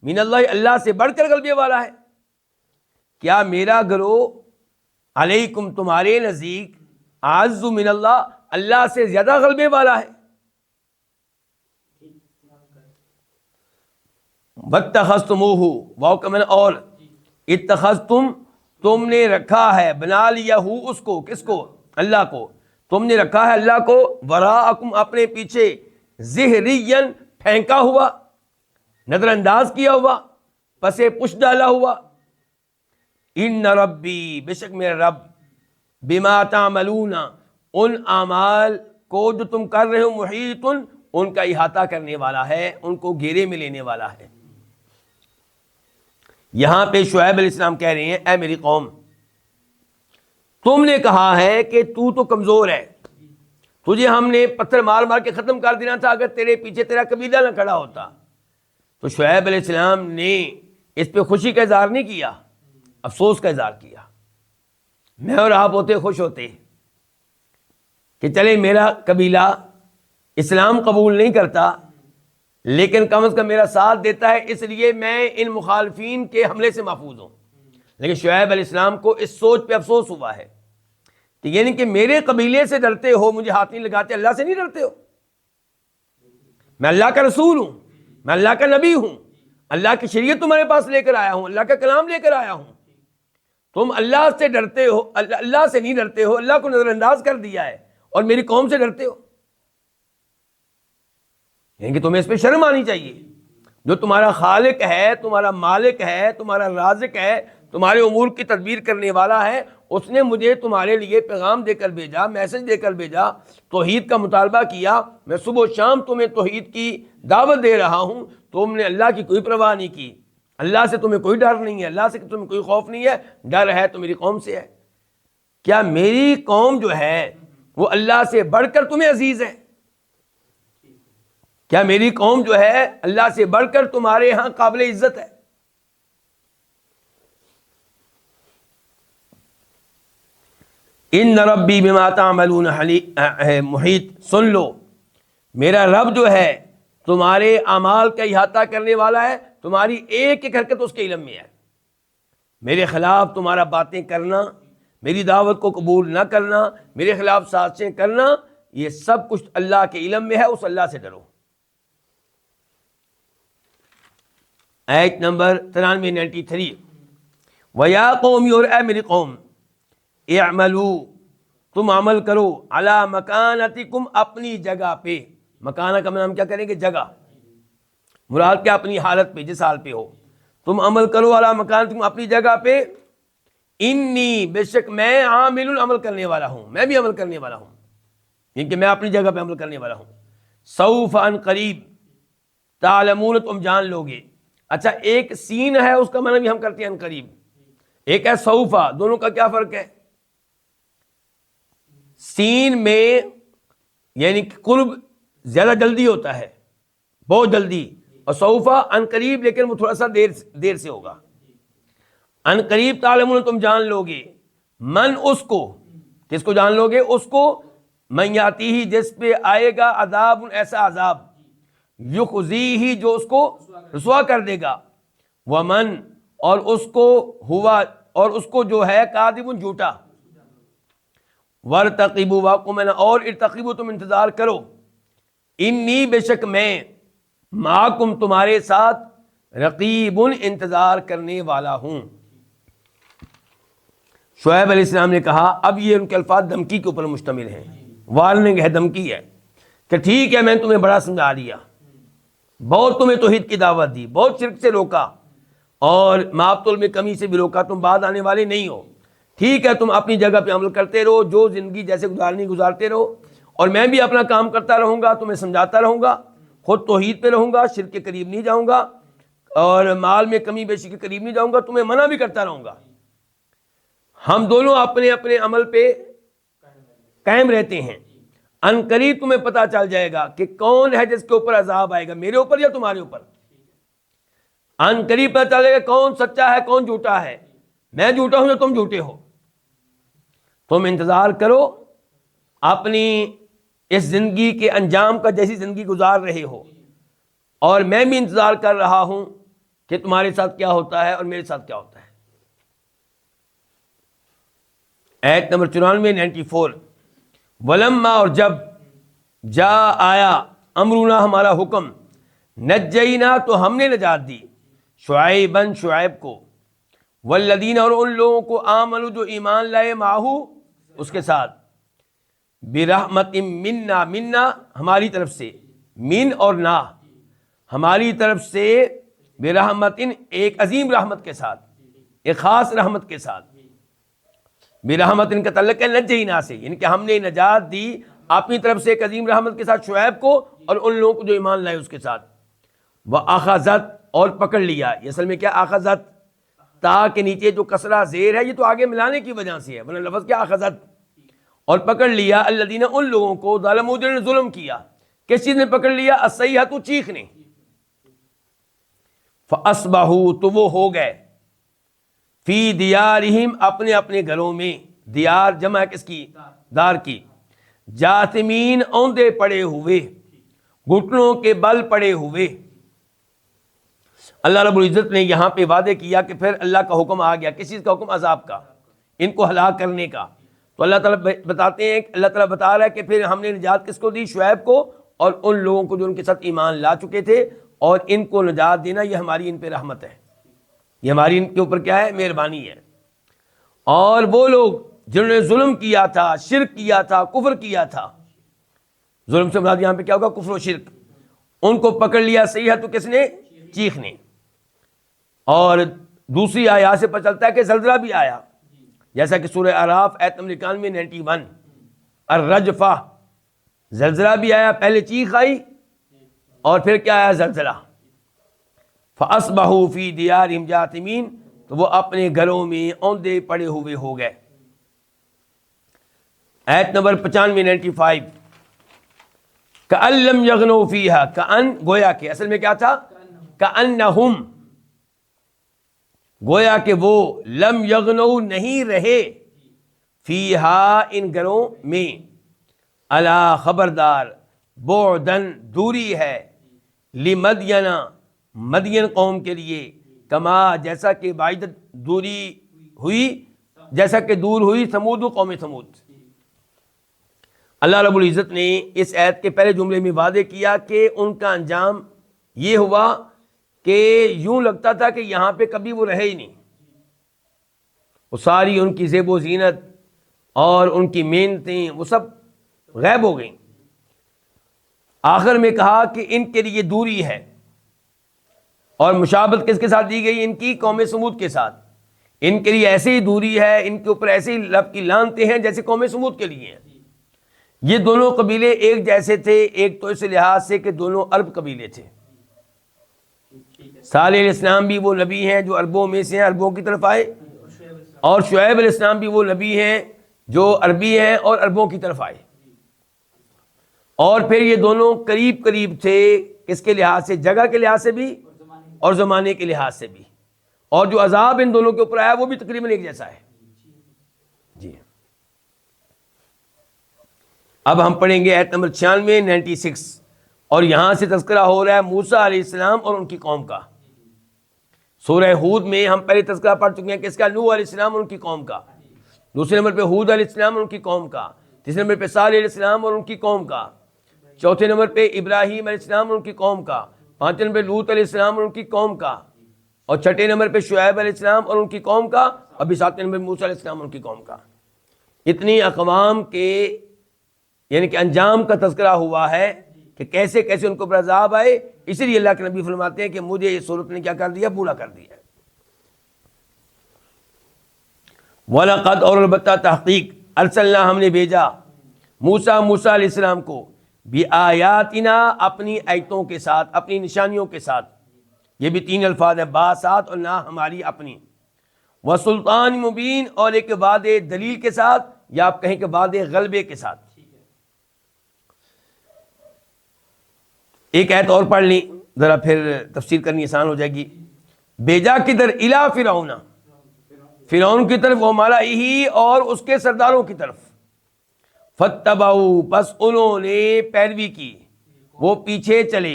من اللہ، اللہ سے بڑھ کر غلبے والا ہے؟ کیا میرا گروہ علیکم، تمہارے نزدیک، اعز من اللہ، اللہ سے زیادہ غلبے والا ہے؟ واتخذتموہ، واو کا معنی اور، اتخذتم، تم نے رکھا ہے، بنا لیا ہو اس کو، کس کو؟ اللہ کو. تم نے رکھا ہے اللہ کو، وراءکم، اپنے پیچھے، ظہرین، پھینکا ہوا، نظر انداز کیا ہوا، پسے پش ڈالا ہوا. ان ربی، بے شک میرا رب، بما تعملون، ان اعمال کو جو تم کر رہے ہو، محیط، ان کا احاطہ کرنے والا ہے، ان کو گھیرے میں لینے والا ہے. یہاں پہ شعیب علیہ السلام کہہ رہے ہیں، اے میری قوم، تم نے کہا ہے کہ تو کمزور ہے، تجھے ہم نے پتھر مار مار کے ختم کر دینا تھا اگر تیرے پیچھے تیرا قبیلہ نہ کھڑا ہوتا. تو شعیب علیہ السلام نے اس پہ خوشی کا اظہار نہیں کیا، افسوس کا اظہار کیا. میں اور آپ ہوتے خوش ہوتے کہ چلے میرا قبیلہ اسلام قبول نہیں کرتا لیکن کم از کم میرا ساتھ دیتا ہے، اس لیے میں ان مخالفین کے حملے سے محفوظ ہوں. لیکن شعیب علیہ السلام کو اس سوچ پہ افسوس ہوا ہے کہ یعنی کہ میرے قبیلے سے ڈرتے ہو، مجھے ہاتھ نہیں لگاتے، اللہ سے نہیں ڈرتے ہو؟ میں اللہ کا رسول ہوں، میں اللہ کا نبی ہوں، اللہ کی شریعت تمہارے پاس لے کر آیا ہوں، اللہ کا کلام لے کر آیا ہوں. تم اللہ سے ڈرتے ہو، اللہ سے نہیں ڈرتے ہو، اللہ کو نظر انداز کر دیا ہے، اور میری قوم سے ڈرتے ہو. یعنی کہ تمہیں اس پہ شرم آنی چاہیے. جو تمہارا خالق ہے، تمہارا مالک ہے، تمہارا رازق ہے، تمہارے امور کی تدبیر کرنے والا ہے، اس نے مجھے تمہارے لیے پیغام دے کر بھیجا، میسج دے کر بھیجا، توحید کا مطالبہ کیا، میں صبح و شام تمہیں توحید کی دعوت دے رہا ہوں، تم نے اللہ کی کوئی پرواہ نہیں کی، اللہ سے تمہیں کوئی ڈر نہیں ہے، اللہ سے تمہیں کوئی خوف نہیں ہے، ڈر ہے تو میری قوم سے ہے۔ کیا میری قوم جو ہے وہ اللہ سے بڑھ کر تمہیں عزیز ہے؟ کیا میری قوم جو ہے اللہ سے بڑھ کر تمہارے ہاں قابل عزت ہے؟ ان ربی بما تعملون محیط، سن لو میرا رب جو ہے تمہارے اعمال کا احاطہ کرنے والا ہے، تمہاری ایک ایک حرکت اس کے علم میں ہے۔ میرے خلاف تمہارا باتیں کرنا، میری دعوت کو قبول نہ کرنا، میرے خلاف سازشیں کرنا، یہ سب کچھ اللہ کے علم میں ہے، اس اللہ سے ڈرو۔ آیت نمبر 93 وَيَا قَوْمِ، اور اے میری قوم، اعملوا، تم عمل کرو، علی مکانتکم، اپنی جگہ پہ۔ مکانہ کا ہم کیا کریں گے؟ جگہ، مراد کیا؟ اپنی حالت پہ، جس حال پہ ہو تم عمل کرو، علی مکانتکم، اپنی جگہ پہ، انی، بے شک میں، عامل، عمل کرنے والا ہوں، میں بھی عمل کرنے والا ہوں، کیونکہ میں اپنی جگہ پہ عمل کرنے والا ہوں۔ سوف، ان قریب، تعلمون، تم جان لوگے۔ اچھا، ایک سین ہے، اس کا معنی بھی ہم کرتے ہیں ان قریب، ایک ہے سوفا، دونوں کا کیا فرق ہے؟ سین میں یعنی کہ قرب زیادہ جلدی ہوتا ہے، بہت جلدی، اور سوفا ان قریب، لیکن وہ تھوڑا سا دیر سے ہوگا۔ ان قریب تعلمون، تم جان لوگے، من، اس کو، کس کو جان لوگے؟ اس کو، من یاتی ہی، جس پہ آئے گا عذاب، ایسا عذاب، یخزی ہی، جو اس کو رسوا کر دے گا، ومن، اور اس کو، ہوا، اور اس کو جو ہے کاذب، جھوٹا، وارتقبوا، واقعنا، اور ارتقبوا، تم انتظار کرو، انی، بے شک میں، معکم، تمہارے ساتھ، رقیب، انتظار کرنے والا ہوں۔ شعیب علیہ السلام نے کہا، اب یہ ان کے الفاظ دھمکی کے اوپر مشتمل ہیں، وارننگ ہے، دھمکی ہے، کہ ٹھیک ہے میں نے تمہیں بڑا سمجھا دیا، بہت تمہیں توحید کی دعوت دی، بہت شرک سے روکا، اور معطل میں کمی سے بھی روکا، تم بعد آنے والے نہیں ہو، ٹھیک ہے تم اپنی جگہ پہ عمل کرتے رہو، جو زندگی جیسے گزارتے رہو، اور میں بھی اپنا کام کرتا رہوں گا، تمہیں سمجھاتا رہوں گا، خود توحید پہ رہوں گا، شرک کے قریب نہیں جاؤں گا، اور مال میں کمی بیشی کے قریب نہیں جاؤں گا، تمہیں منع بھی کرتا رہوں گا۔ ہم دونوں اپنے اپنے عمل پہ قائم رہتے ہیں، ان قریب تمہیں پتہ چل جائے گا کہ کون ہے جس کے اوپر عذاب آئے گا، میرے اوپر یا تمہارے اوپر۔ ان قریب پتہ چلے گا کون سچا ہے کون جھوٹا ہے، میں جھوٹا ہوں یا تم جھوٹے ہو۔ تم انتظار کرو اپنی اس زندگی کے انجام کا، جیسی زندگی گزار رہے ہو، اور میں بھی انتظار کر رہا ہوں کہ تمہارے ساتھ کیا ہوتا ہے اور میرے ساتھ کیا ہوتا ہے۔ آیت نمبر 94 ولما، اور جب، جا، آیا، امرنا، ہمارا حکم، نجینا، تو ہم نے نجات دی، شعیباً، شعیب کو، والذین، اور ان لوگوں کو، آمنوا، جو ایمان لائے، معہو، اس کے ساتھ، برحمت منا، منا، ہماری طرف سے، من اور نا، ہماری طرف سے، برحمت، ایک عظیم رحمت کے ساتھ، ایک خاص رحمت کے ساتھ، برحمت کا تعلق ہے نجینا سے، یعنی کہ ہم نے نجات دی اپنی طرف سے ایک عظیم رحمت کے ساتھ شعیب کو اور ان لوگوں کو جو ایمان لائے اس کے ساتھ۔ وَأَخَذَتْ، اور پکڑ لیا، یہ اصل میں کیا اخذت، تا کے نیچے جو کسرہ زیر ہے یہ تو آگے ملانے کی وجہ سے ہے، ورنہ لفظ کیا اخذت، اور پکڑ لیا، الذین، ان لوگوں کو، ظلموا، جنہوں نے ظلم کیا، کس چیز نے پکڑ لیا؟ الصیحۃ، چیخ نے، فَأَصْبَحُوا، تو وہ ہو گئے، فی دیارہم، اپنے اپنے گھروں میں، دیار جمع ہے کس کی؟ دار کی، جاثمین، اوندے پڑے ہوئے، گھٹنوں کے بل پڑے ہوئے۔ اللہ رب العزت نے یہاں پہ وعدے کیا کہ پھر اللہ کا حکم آ گیا، کس چیز کا حکم؟ عذاب کا، ان کو ہلاک کرنے کا۔ تو اللہ تعالیٰ بتاتے ہیں، اللہ تعالیٰ بتا رہا ہے کہ پھر ہم نے نجات کس کو دی؟ شعیب کو اور ان لوگوں کو جو ان کے ساتھ ایمان لا چکے تھے، اور ان کو نجات دینا یہ ہماری ان پہ رحمت ہے، یہ ہماری ان کے اوپر کیا ہے؟ مہربانی ہے۔ اور وہ لوگ جنہوں نے ظلم کیا تھا، شرک کیا تھا، کفر کیا تھا، ظلم سے مراد یہاں پہ کیا ہوگا؟ کفر و شرک، ان کو پکڑ لیا، صحیح ہے تو کس نے؟ چیخ نے، اور دوسری آیات سے پتہ چلتا ہے کہ زلزلہ بھی آیا، جیسا کہ سورہ اعراف آیت نمبر 91 91 الرجفہ، زلزلہ بھی آیا، پہلے چیخ آئی اور پھر کیا آیا؟ زلزلہ۔ فَأَصْبَحُوا فِي دِيَارِهِمْ جَاثِمِينَ، تو وہ اپنے گھروں میں اوندے پڑے ہوئے ہو گئے۔ آیت نمبر 95 95 كَأَن لَّمْ يَغْنَوْا فِيهَا، کأن گویا کہ، اصل میں کیا تھا؟ كَأَنَّهُمْ، گویا کہ وہ لم یغنوا نہیں رہے، فیہا ان گھروں میں، الا خبردار، بعدن دوری ہے، لمدین مدین قوم کے لیے، کما جیسا کہ بعیدت دوری ہوئی، جیسا کہ دور ہوئی سمود قوم سمود۔ اللہ رب العزت نے اس آیت کے پہلے جملے میں وعدے کیا کہ ان کا انجام یہ ہوا کہ یوں لگتا تھا کہ یہاں پہ کبھی وہ رہے ہی نہیں، وہ ساری ان کی زیب و زینت اور ان کی محنتیں وہ سب غائب ہو گئیں۔ آخر میں کہا کہ ان کے لیے دوری ہے، اور مشابہت کس کے ساتھ دی گئی؟ ان کی قوم سمود کے ساتھ۔ ان کے لیے ایسے ہی دوری ہے، ان کے اوپر ایسے ہی لب کی لانتے ہیں جیسے قوم سمود کے لیے ہیں۔ یہ دونوں قبیلے ایک جیسے تھے، ایک تو اس لحاظ سے کہ دونوں عرب قبیلے تھے۔ صالح علیہ السلام بھی وہ نبی ہیں جو عربوں میں سے ہیں، عربوں کی طرف آئے، اور شعیب علیہ السلام بھی وہ نبی ہیں جو عربی ہیں اور عربوں کی طرف آئے۔ اور پھر یہ دونوں قریب قریب تھے، کس کے لحاظ سے؟ جگہ کے لحاظ سے بھی اور زمانے کے لحاظ سے بھی، اور جو عذاب ان دونوں کے اوپر آیا وہ بھی تقریباً ایک جیسا ہے۔ جی اب ہم پڑھیں گے آیت نمبر 96 96، اور یہاں سے تذکرہ ہو رہا ہے موسیٰ علیہ السلام اور ان کی قوم کا۔ سورہ ہود میں ہم پہلے تذکرہ پڑھ چکے ہیں کس کا؟ نوح علیہ السلام اور ان کی قوم کا۔ دوسرے نمبر پہ ہود علیہ السلام اور ان کی قوم کا۔ تیسرے نمبر پہ صالح علیہ السلام اور ان کی قوم کا۔ چوتھے نمبر پہ ابراہیم علیہ السلام اور ان کی قوم کا۔ پانچویں نمبر پہ لوط علیہ السلام اور ان کی قوم کا، اور چھٹے نمبر پہ شعیب علیہ السلام اور ان کی قوم کا، ابھی ساتویں نمبر پہ موسیٰ علیہ السلام اور ان کی قوم کا۔ اتنی اقوام کے یعنی کہ انجام کا تذکرہ ہوا ہے کہ کیسے کیسے ان کو پر عذاب آئے۔ اسی لیے اللہ کے نبی فرماتے ہیں کہ مجھے یہ صورت نے کیا کر دیا؟ پورا کر دیا۔ وَلَقَدْ، اور البتہ تحقیق، ارسلنا، ہم نے بھیجا، موسیٰ علیہ السلام کو، بِآیاتنا، اپنی آیتوں کے ساتھ، اپنی نشانیوں کے ساتھ۔ یہ بھی تین الفاظ ہیں، با ساتھ اور نہ ہماری اپنی، وسلطان مبین، اور ایک وعدے دلیل کے ساتھ، یا آپ کہیں کہ وعدے غلبے کے ساتھ۔ ایک آیت اور پڑھ لیں ذرا، پھر تفسیر کرنی آسان ہو جائے گی۔ بھیجا کدھر؟ الی فرعون، فرعون کی طرف، وہ ملائہ، اور اس کے سرداروں کی طرف۔ فاتبعوا، پس انہوں نے پیروی کی، وہ پیچھے چلے،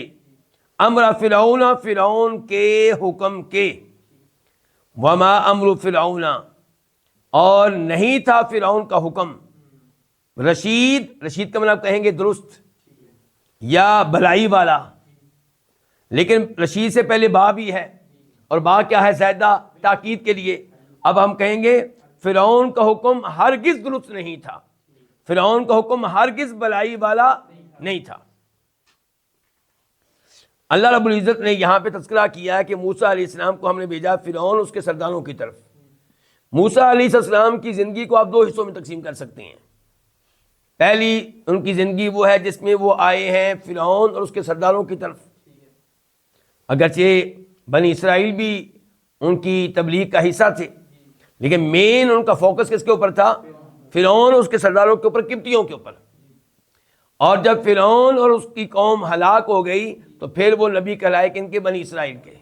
امر فرعون، فرعون کے حکم کے، وما امر فرعون، اور نہیں تھا فرعون کا حکم، رشید کا مطلب کہیں گے درست یا بھلائی والا، لیکن رشید سے پہلے با بھی ہے، اور با کیا ہے؟ زائدہ، تاکید کے لیے۔ اب ہم کہیں گے فرعون کا حکم ہرگز درست نہیں تھا، فرعون کا حکم ہرگز بھلائی والا نہیں تھا۔ اللہ رب العزت نے یہاں پہ تذکرہ کیا ہے کہ موسیٰ علیہ السلام کو ہم نے بھیجا فرعون اس کے سرداروں کی طرف۔ موسیٰ علیہ السلام کی زندگی کو آپ دو حصوں میں تقسیم کر سکتے ہیں۔ پہلی ان کی زندگی وہ ہے جس میں وہ آئے ہیں فرعون اور اس کے سرداروں کی طرف، اگرچہ بنی اسرائیل بھی ان کی تبلیغ کا حصہ تھے، لیکن مین ان کا فوکس کس کے اوپر تھا؟ فرعون اور اس کے سرداروں کے اوپر، قبطیوں کے اوپر۔ اور جب فرعون اور اس کی قوم ہلاک ہو گئی تو پھر وہ نبی کہلائے کہ ان کے بنی اسرائیل کے۔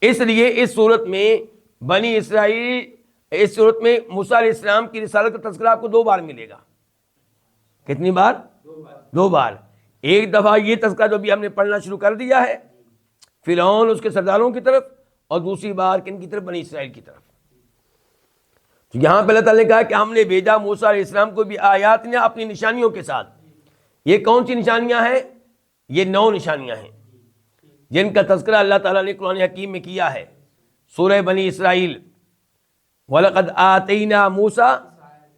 اس لیے اس صورت میں بنی اسرائیل، اس صورت میں موسیٰ علیہ السلام کی رسالت کا تذکرہ آپ کو دو بار ملے گا۔ کتنی بار؟ دو بار۔ ایک دفعہ یہ تذکرہ جو بھی ہم نے پڑھنا شروع کر دیا ہے، فرعون اس کے سرداروں کی طرف، اور دوسری بار کن کی طرف؟ بنی اسرائیل کی طرف۔ تو یہاں پہ اللہ تعالیٰ نے کہا کہ ہم نے بھیجا موسیٰ علیہ السلام کو بھی آیاتنا، اپنی نشانیوں کے ساتھ۔ یہ کون سی نشانیاں ہیں؟ یہ 9 نشانیاں ہیں جن کا تذکرہ اللہ تعالیٰ نے قرآن حکیم میں کیا ہے۔ سورہ بنی اسرائیل، وَلَقَدْ آتَيْنَا مُوسَىٰ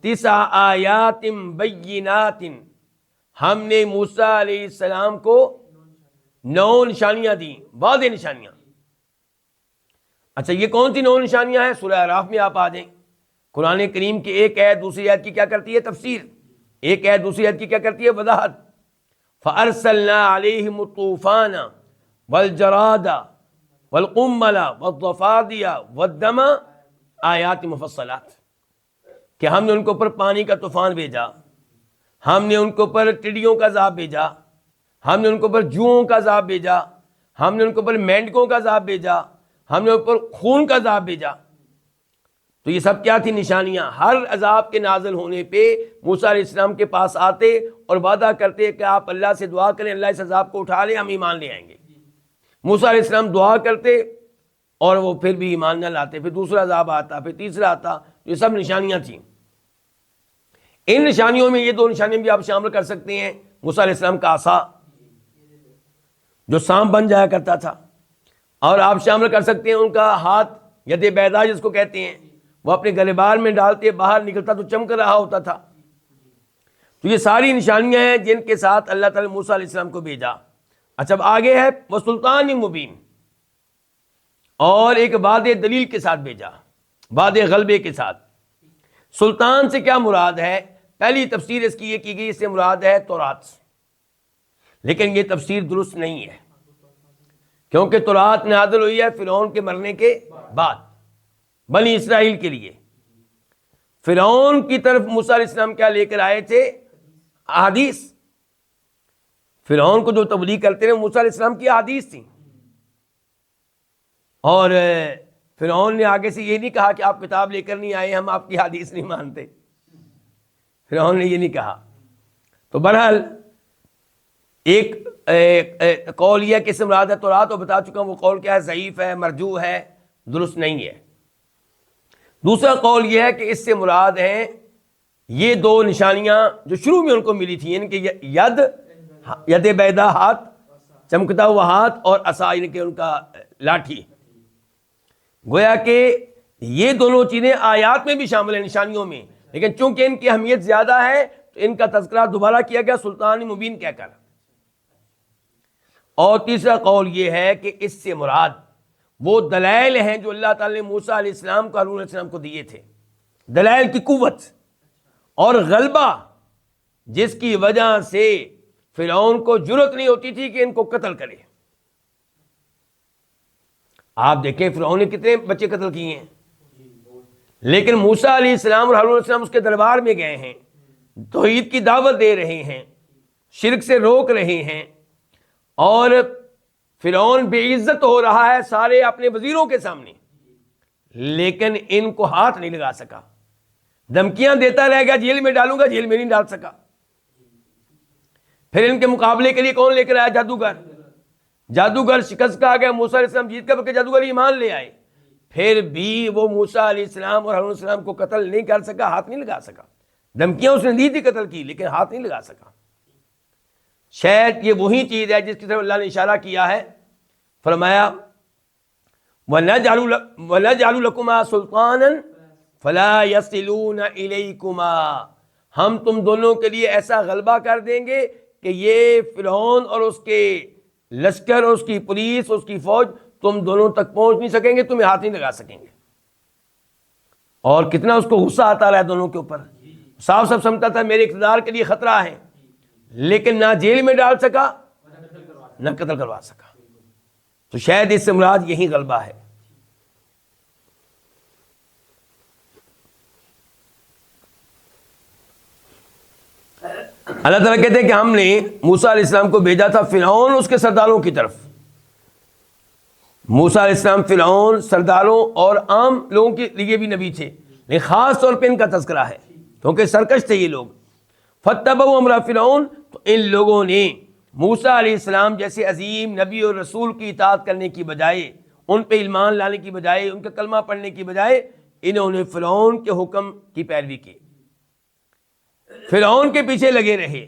9 آیات بینات، ہم نے موسیٰ علیہ السلام کو 9 نشانیاں دیں، واضح نشانیاں۔ اچھا یہ کون سی 9 نشانیاں ہیں؟ سورہ اعراف میں آپ آ جائیں، قرآن کریم کی ایک آیت دوسری آیت کی کیا کرتی ہے؟ تفسیر. ایک آیت دوسری آیت کی کیا کرتی ہے؟ وضاحت. فَأَرْسَلْنَا عَلَيْهِمُ الطُّوفَانَ وَالْجَرَادَ وَالْقُمَّلَ وَالضَّفَادِعَ وَالدَّمَ آیات مفصلات، کہ ہم نے ان کے اوپر پانی کا طوفان بھیجا، ہم نے ان کے اوپر ٹڈیوں کا عذاب بھیجا، ہم نے ان کے اوپر جوؤں کا عذاب بھیجا، ہم نے ان کے اوپر مینڈکوں کا عذاب بھیجا، ہم نے اوپر خون کا عذاب بھیجا. تو یہ سب کیا تھی؟ نشانیاں. ہر عذاب کے نازل ہونے پہ موسیٰ علیہ السلام کے پاس آتے اور وعدہ کرتے کہ آپ اللہ سے دعا کریں، اللہ اس عذاب کو اٹھا لیں، ہم ایمان لے آئیں گے. موسیٰ علیہ السلام دعا کرتے اور وہ پھر بھی ایمان نہ لاتے، پھر دوسرا عذاب آتا، پھر تیسرا آتا. یہ سب نشانیاں تھیں. ان نشانیوں میں یہ 2 نشانیاں بھی آپ شامل کر سکتے ہیں. موسیٰ علیہ السلام کا عصا جو سانپ بن جایا کرتا تھا، اور آپ شامل کر سکتے ہیں ان کا ہاتھ ید بیضا جس کو کہتے ہیں، وہ اپنے گلے میں ڈالتے باہر نکلتا تو چمک رہا ہوتا تھا. تو یہ ساری نشانیاں ہیں جن کے ساتھ اللہ تعالی موسیٰ علیہ السلام کو بھیجا. اچھا اب آگے ہے وسلطان مبین، اور ایک واضح دلیل کے ساتھ بھیجا، واضح غلبے کے ساتھ. سلطان سے کیا مراد ہے؟ پہلی تفسیر اس کی یہ کی گئی، اس سے مراد ہے تورات، لیکن یہ تفسیر درست نہیں ہے، کیونکہ تورات نازل ہوئی ہے فرعون کے مرنے کے بعد بنی اسرائیل کے لیے. فرعون کی طرف موسیٰ علیہ السلام کیا لے کر آئے تھے؟ احادیث. فرعون کو جو تبلیغ کرتے ہیں موسیٰ علیہ السلام کی احادیث تھیں، اور فرعون نے آگے سے یہ نہیں کہا کہ آپ کتاب لے کر نہیں آئے، ہم آپ کی حدیث نہیں مانتے. فرعون نے یہ نہیں کہا. تو بہرحال ایک قول یہ ہے کہ اس سے مراد ہے تورات، اور بتا چکا ہوں وہ قول کیا ہے، ضعیف ہے، مرجوح ہے، درست نہیں ہے. دوسرا قول یہ ہے کہ اس سے مراد ہیں یہ 2 نشانیاں جو شروع میں ان کو ملی تھیں، یعنی کہ ید بیضا ہاتھ، چمکتا ہوا ہاتھ، اور عصا یعنی کہ ان کا لاٹھی. گویا کہ یہ دونوں چیزیں آیات میں بھی شامل ہیں، نشانیوں میں، لیکن چونکہ ان کی اہمیت زیادہ ہے تو ان کا تذکرہ دوبارہ کیا گیا سلطان مبین کہہ کر. اور تیسرا قول یہ ہے کہ اس سے مراد وہ دلائل ہیں جو اللہ تعالی نے موسیٰ علیہ السلام کو، ہارون علیہ السلام کو دیے تھے، دلائل کی قوت اور غلبہ، جس کی وجہ سے فرعون کو جرأت نہیں ہوتی تھی کہ ان کو قتل کرے. آپ دیکھیں فرعون نے کتنے بچے قتل کیے ہیں، لیکن موسیٰ علیہ السلام اور ہارون علیہ السلام اس کے دربار میں گئے ہیں، توحید کی دعوت دے رہے ہیں، شرک سے روک رہے ہیں، اور فرعون بے عزت ہو رہا ہے سارے اپنے وزیروں کے سامنے، لیکن ان کو ہاتھ نہیں لگا سکا. دھمکیاں دیتا رہ گیا، جیل میں ڈالوں گا، جیل میں نہیں ڈال سکا. پھر ان کے مقابلے کے لیے کون لے کر آیا؟ جادوگر. جادوگر شکست کا آ گیا، موسیٰ علیہ السلام جیت کر بلکہ جادوگر ایمان لے آئے، پھر بھی وہ موسیٰ علیہ السلام اور ہارون علیہ السلام کو قتل نہیں کر سکا، ہاتھ نہیں لگا سکا. دھمکیاں اس نے دی تھی قتل کی، لیکن ہاتھ نہیں لگا سکا. شاید یہ وہی چیز ہے جس کی طرف اللہ نے اشارہ کیا ہے، فرمایا وَنَجْعَلُ لَكُمَا سُلْطَانًا فَلَا يَصِلُونَ إِلَيْكُمَا، ہم تم دونوں کے لیے ایسا غلبہ کر دیں گے کہ یہ فرعون اور اس کے لشکر، اس کی پولیس، اس کی فوج تم دونوں تک پہنچ نہیں سکیں گے، تمہیں ہاتھ نہیں لگا سکیں گے. اور کتنا اس کو غصہ آتا رہا دونوں کے اوپر، صاف صاف سمجھتا تھا میرے اقتدار کے لیے خطرہ ہے، لیکن نہ جیل میں ڈال سکا نہ قتل کروا سکا. تو شاید اس سے مراد یہی غلبہ ہے. اللہ تعالیٰ کہتے ہیں کہ ہم نے موسیٰ علیہ السلام کو بھیجا تھا فرعون اس کے سرداروں کی طرف. موسیٰ علیہ السلام فرعون، سرداروں اور عام لوگوں کے لیے بھی نبی تھے، لیکن خاص طور پہ ان کا تذکرہ ہے کیونکہ سرکش تھے یہ لوگ. فَاتَّبَعُوا أَمْرَ فِرْعَوْنَ، تو ان لوگوں نے موسیٰ علیہ السلام جیسے عظیم نبی اور رسول کی اطاعت کرنے کی بجائے، ان پہ ایمان لانے کی بجائے، ان کا کلمہ پڑھنے کی بجائے، انہوں نے فرعون کے حکم کی پیروی کی، فرعون کے پیچھے لگے رہے.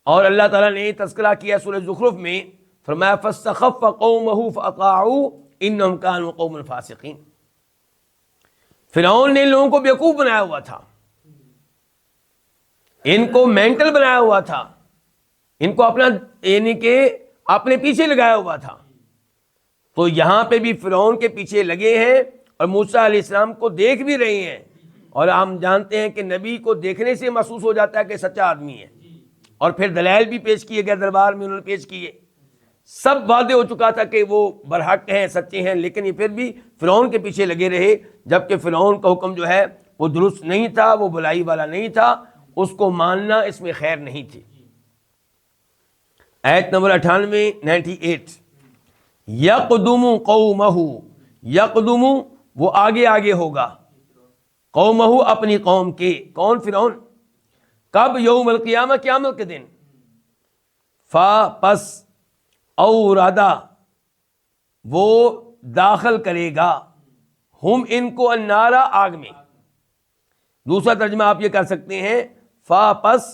اور اللہ تعالیٰ نے تذکرہ کیا سورہ زخرف میں، فرمایا فَاسْتَخَفَّ قَوْمَهُ فَأَطَاعُوهُ إِنَّهُمْ كَانُوا قَوْمًا فَاسِقِينَ. فرعون نے لوگوں کو بیوقوف بنایا ہوا تھا، ان کو مینٹل بنایا ہوا تھا، ان کو اپنا یعنی کہ اپنے پیچھے لگایا ہوا تھا. تو یہاں پہ بھی فرعون کے پیچھے لگے ہیں اور موسیٰ علیہ السلام کو دیکھ بھی رہے ہیں، اور ہم جانتے ہیں کہ نبی کو دیکھنے سے محسوس ہو جاتا ہے کہ سچا آدمی ہے، اور پھر دلائل بھی پیش کیے گئے، دربار میں انہوں نے پیش کیے، سب واضح ہو چکا تھا کہ وہ برحق ہیں، سچے ہیں، لیکن یہ پھر بھی فرعون کے پیچھے لگے رہے، جبکہ فرعون کا حکم جو ہے وہ درست نہیں تھا، وہ بلائی والا نہیں تھا، اس کو ماننا اس میں خیر نہیں تھی۔ آیت نمبر 98 یقدم قومہ، یقدم وہ آگے آگے ہوگا، قومہ اپنی قوم کے، کون؟ فرعون۔ کب؟ یوم القیامہ، قیامت کے دن۔ فا پس، اورادا وہ داخل کرے گا، ہم ان کو النارا آگ میں۔ دوسرا ترجمہ آپ یہ کر سکتے ہیں، فا پس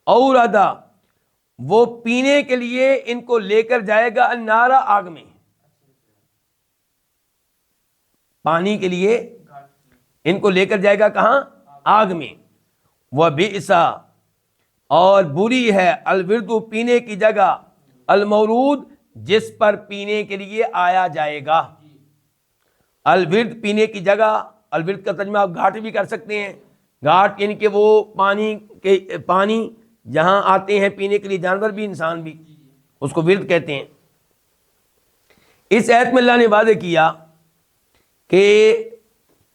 اورادا وہ پینے کے لیے ان کو لے کر جائے گا النارا آگ میں، پانی کے لیے ان کو لے کر جائے گا کہاں؟ آگ میں۔ وَبِئْسَ اور بری ہے، الورد پینے کی جگہ، المورود جس پر پینے کے لیے آیا جائے گا۔ الورد پینے کی جگہ، الورد کا ترجمہ آپ گھاٹ بھی کر سکتے ہیں، گھاٹ یعنی کہ وہ پانی جہاں آتے ہیں پینے کے لیے جانور بھی انسان بھی، اس کو ورد کہتے ہیں۔ اس آیت میں اللہ نے واضح کیا کہ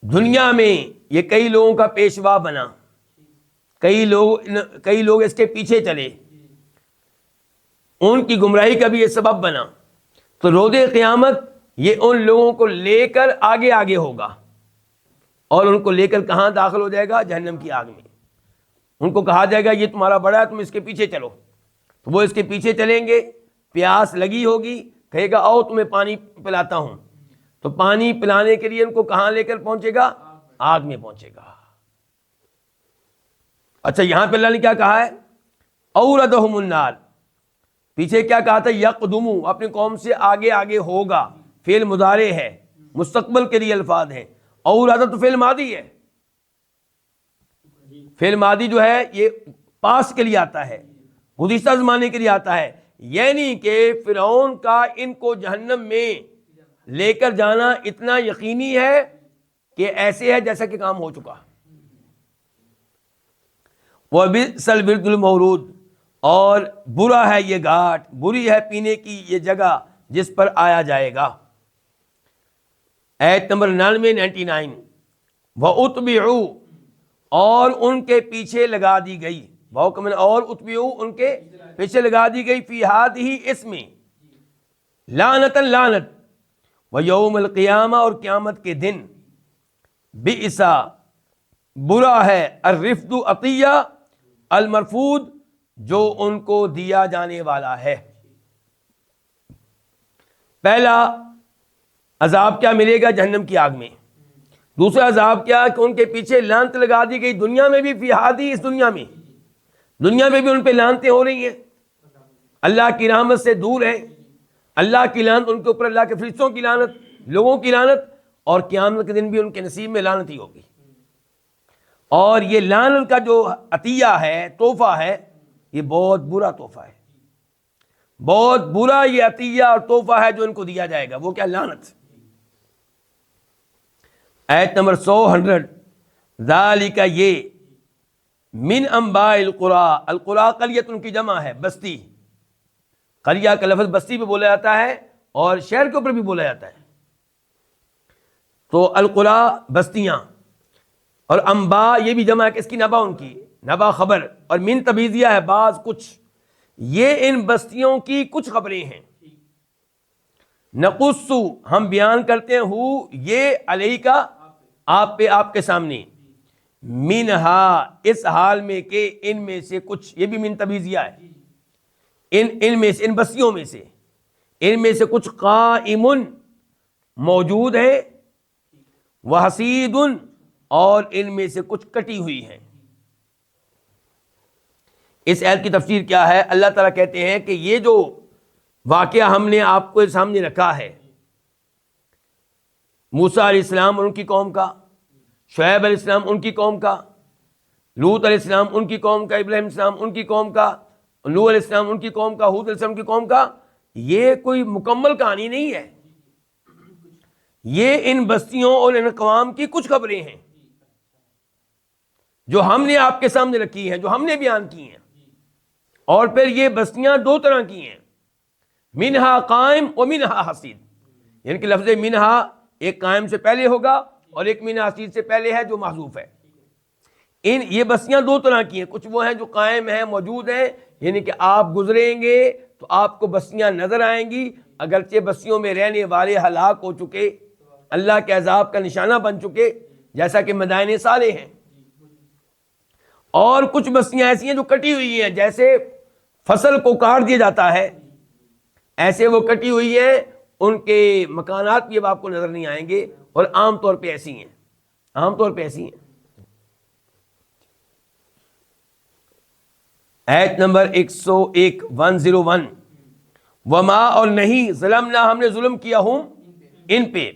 دنیا میں یہ کئی لوگوں کا پیشوا بنا، کئی لوگ اس کے پیچھے چلے، ان کی گمراہی کا بھی یہ سبب بنا، تو روز قیامت یہ ان لوگوں کو لے کر آگے آگے ہوگا، اور ان کو لے کر کہاں داخل ہو جائے گا؟ جہنم کی آگ میں۔ ان کو کہا جائے گا یہ تمہارا بڑا ہے، تم اس کے پیچھے چلو، تو وہ اس کے پیچھے چلیں گے، پیاس لگی ہوگی، کہے گا آؤ تمہیں پانی پلاتا ہوں، تو پانی پلانے کے لیے ان کو کہاں لے کر پہنچے گا؟ آگ میں پہنچے گا۔ اچھا، یہاں پہ اللہ نے کیا کہا ہے؟ اوردہم النار، پیچھے کیا کہا تھا؟ یقدمو اپنی قوم سے آگے آگے ہوگا، فعل مضارع ہے، مستقبل کے لیے الفاظ ہیں، اوردہ تو فعل ماضی ہے، فعل ماضی جو ہے یہ پاس کے لیے آتا ہے، گزشتہ زمانے کے لیے آتا ہے، یعنی کہ فرعون کا ان کو جہنم میں لے کر جانا اتنا یقینی ہے کہ ایسے ہے جیسا کہ کام ہو چکا۔ وَبِئْسَ الْوِرْدُ الْمَوْرُودُ اور برا ہے یہ گھاٹ، بری ہے پینے کی یہ جگہ جس پر آیا جائے گا۔ آیت نمبر 99 وَأُتْبِعُوا اور ان کے پیچھے لگا دی گئی، اور اتبعوا ان کے پیچھے لگا دی گئی، فی ہذہ اس میں، لعنتاً لعنت، ویوم القیامہ اور قیامت کے دن، بئس برا ہے، الرفد عطیہ، المرفود جو ان کو دیا جانے والا ہے۔ پہلا عذاب کیا ملے گا؟ جہنم کی آگ میں۔ دوسرا عذاب کیا کہ ان کے پیچھے لعنت لگا دی گئی، دنیا میں بھی، فی ہذہ اس دنیا میں بھی ان پہ لعنتیں ہو رہی ہیں، اللہ کی رحمت سے دور ہیں، اللہ کی لعنت ان کے اوپر، اللہ کے فرشتوں کی لعنت، لوگوں کی لعنت، اور قیامت کے دن بھی ان کے نصیب میں لعنت ہی ہوگی۔ اور یہ لعنت کا جو عطیہ ہے، تحفہ ہے، یہ بہت برا تحفہ ہے، بہت برا یہ عطیہ اور تحفہ ہے جو ان کو دیا جائے گا۔ وہ کیا؟ لعنت۔ آیت نمبر 100 ذالک یہ، من انباء القریٰ، القریٰ قریۃ ان کی جمع ہے، بستی، قریہ کا لفظ بستی پہ بولا جاتا ہے اور شہر کے اوپر بھی بولا جاتا ہے، تو القریٰ بستیاں، اور انباء یہ بھی جمع ہے کس کی؟ نبا، ان کی نبا خبر، اور من تبعیضیہ ہے، بعض کچھ، یہ ان بستیوں کی کچھ خبریں ہیں، نقص ہم بیان کرتے ہیں، ہو یہ علیہ کا آپ پہ، آپ کے سامنے، منہا اس حال میں کہ ان میں سے کچھ، یہ بھی من تبعیضیہ ہے، ان میں سے، ان بستیوں میں سے، ان میں سے کچھ قائم موجود ہے، وحسید اور ان میں سے کچھ کٹی ہوئی ہیں۔ اس آیت کی تفسیر کیا ہے؟ اللہ تعالیٰ کہتے ہیں کہ یہ جو واقعہ ہم نے آپ کو سامنے رکھا ہے، موسیٰ علیہ السلام اور ان کی قوم کا، شعیب علیہ السلام ان کی قوم کا، لوط علیہ السلام ان کی قوم کا، ابراہیم علیہ السلام ان کی قوم کا، نوح علیہ السلام ان کی قوم کا، ہود علیہ السلام کی قوم کا، یہ کوئی مکمل کہانی نہیں ہے، یہ ان بستیوں اور ان اقوام کی کچھ خبریں ہیں جو ہم نے آپ کے سامنے رکھی ہیں، جو ہم نے بیان کی ہیں. اور پھر یہ بستیاں دو طرح کی ہیں، منہا قائم و منہا حسید. یعنی کہ لفظ منہا ایک قائم سے پہلے ہوگا اور ایک منہا حسید سے پہلے ہے جو محذوف ہے. یہ بستیاں دو طرح کی ہیں، کچھ وہ ہیں جو قائم ہیں، موجود ہیں، یعنی کہ آپ گزریں گے تو آپ کو بستیاں نظر آئیں گی، اگرچہ بستیوں میں رہنے والے ہلاک ہو چکے، اللہ کے عذاب کا نشانہ بن چکے، جیسا کہ مدائن صالح ہیں. اور کچھ بستیاں ایسی ہیں جو کٹی ہوئی ہیں، جیسے فصل کو کاٹ دیا جاتا ہے ایسے وہ کٹی ہوئی ہیں، ان کے مکانات بھی اب آپ کو نظر نہیں آئیں گے، اور عام طور پہ ایسی ہیں، عام طور پہ ایسی ہیں. آیت نمبر 101 وما اور نہیں ظلمنا ہم نے ظلم کیا ہوں ان پہ،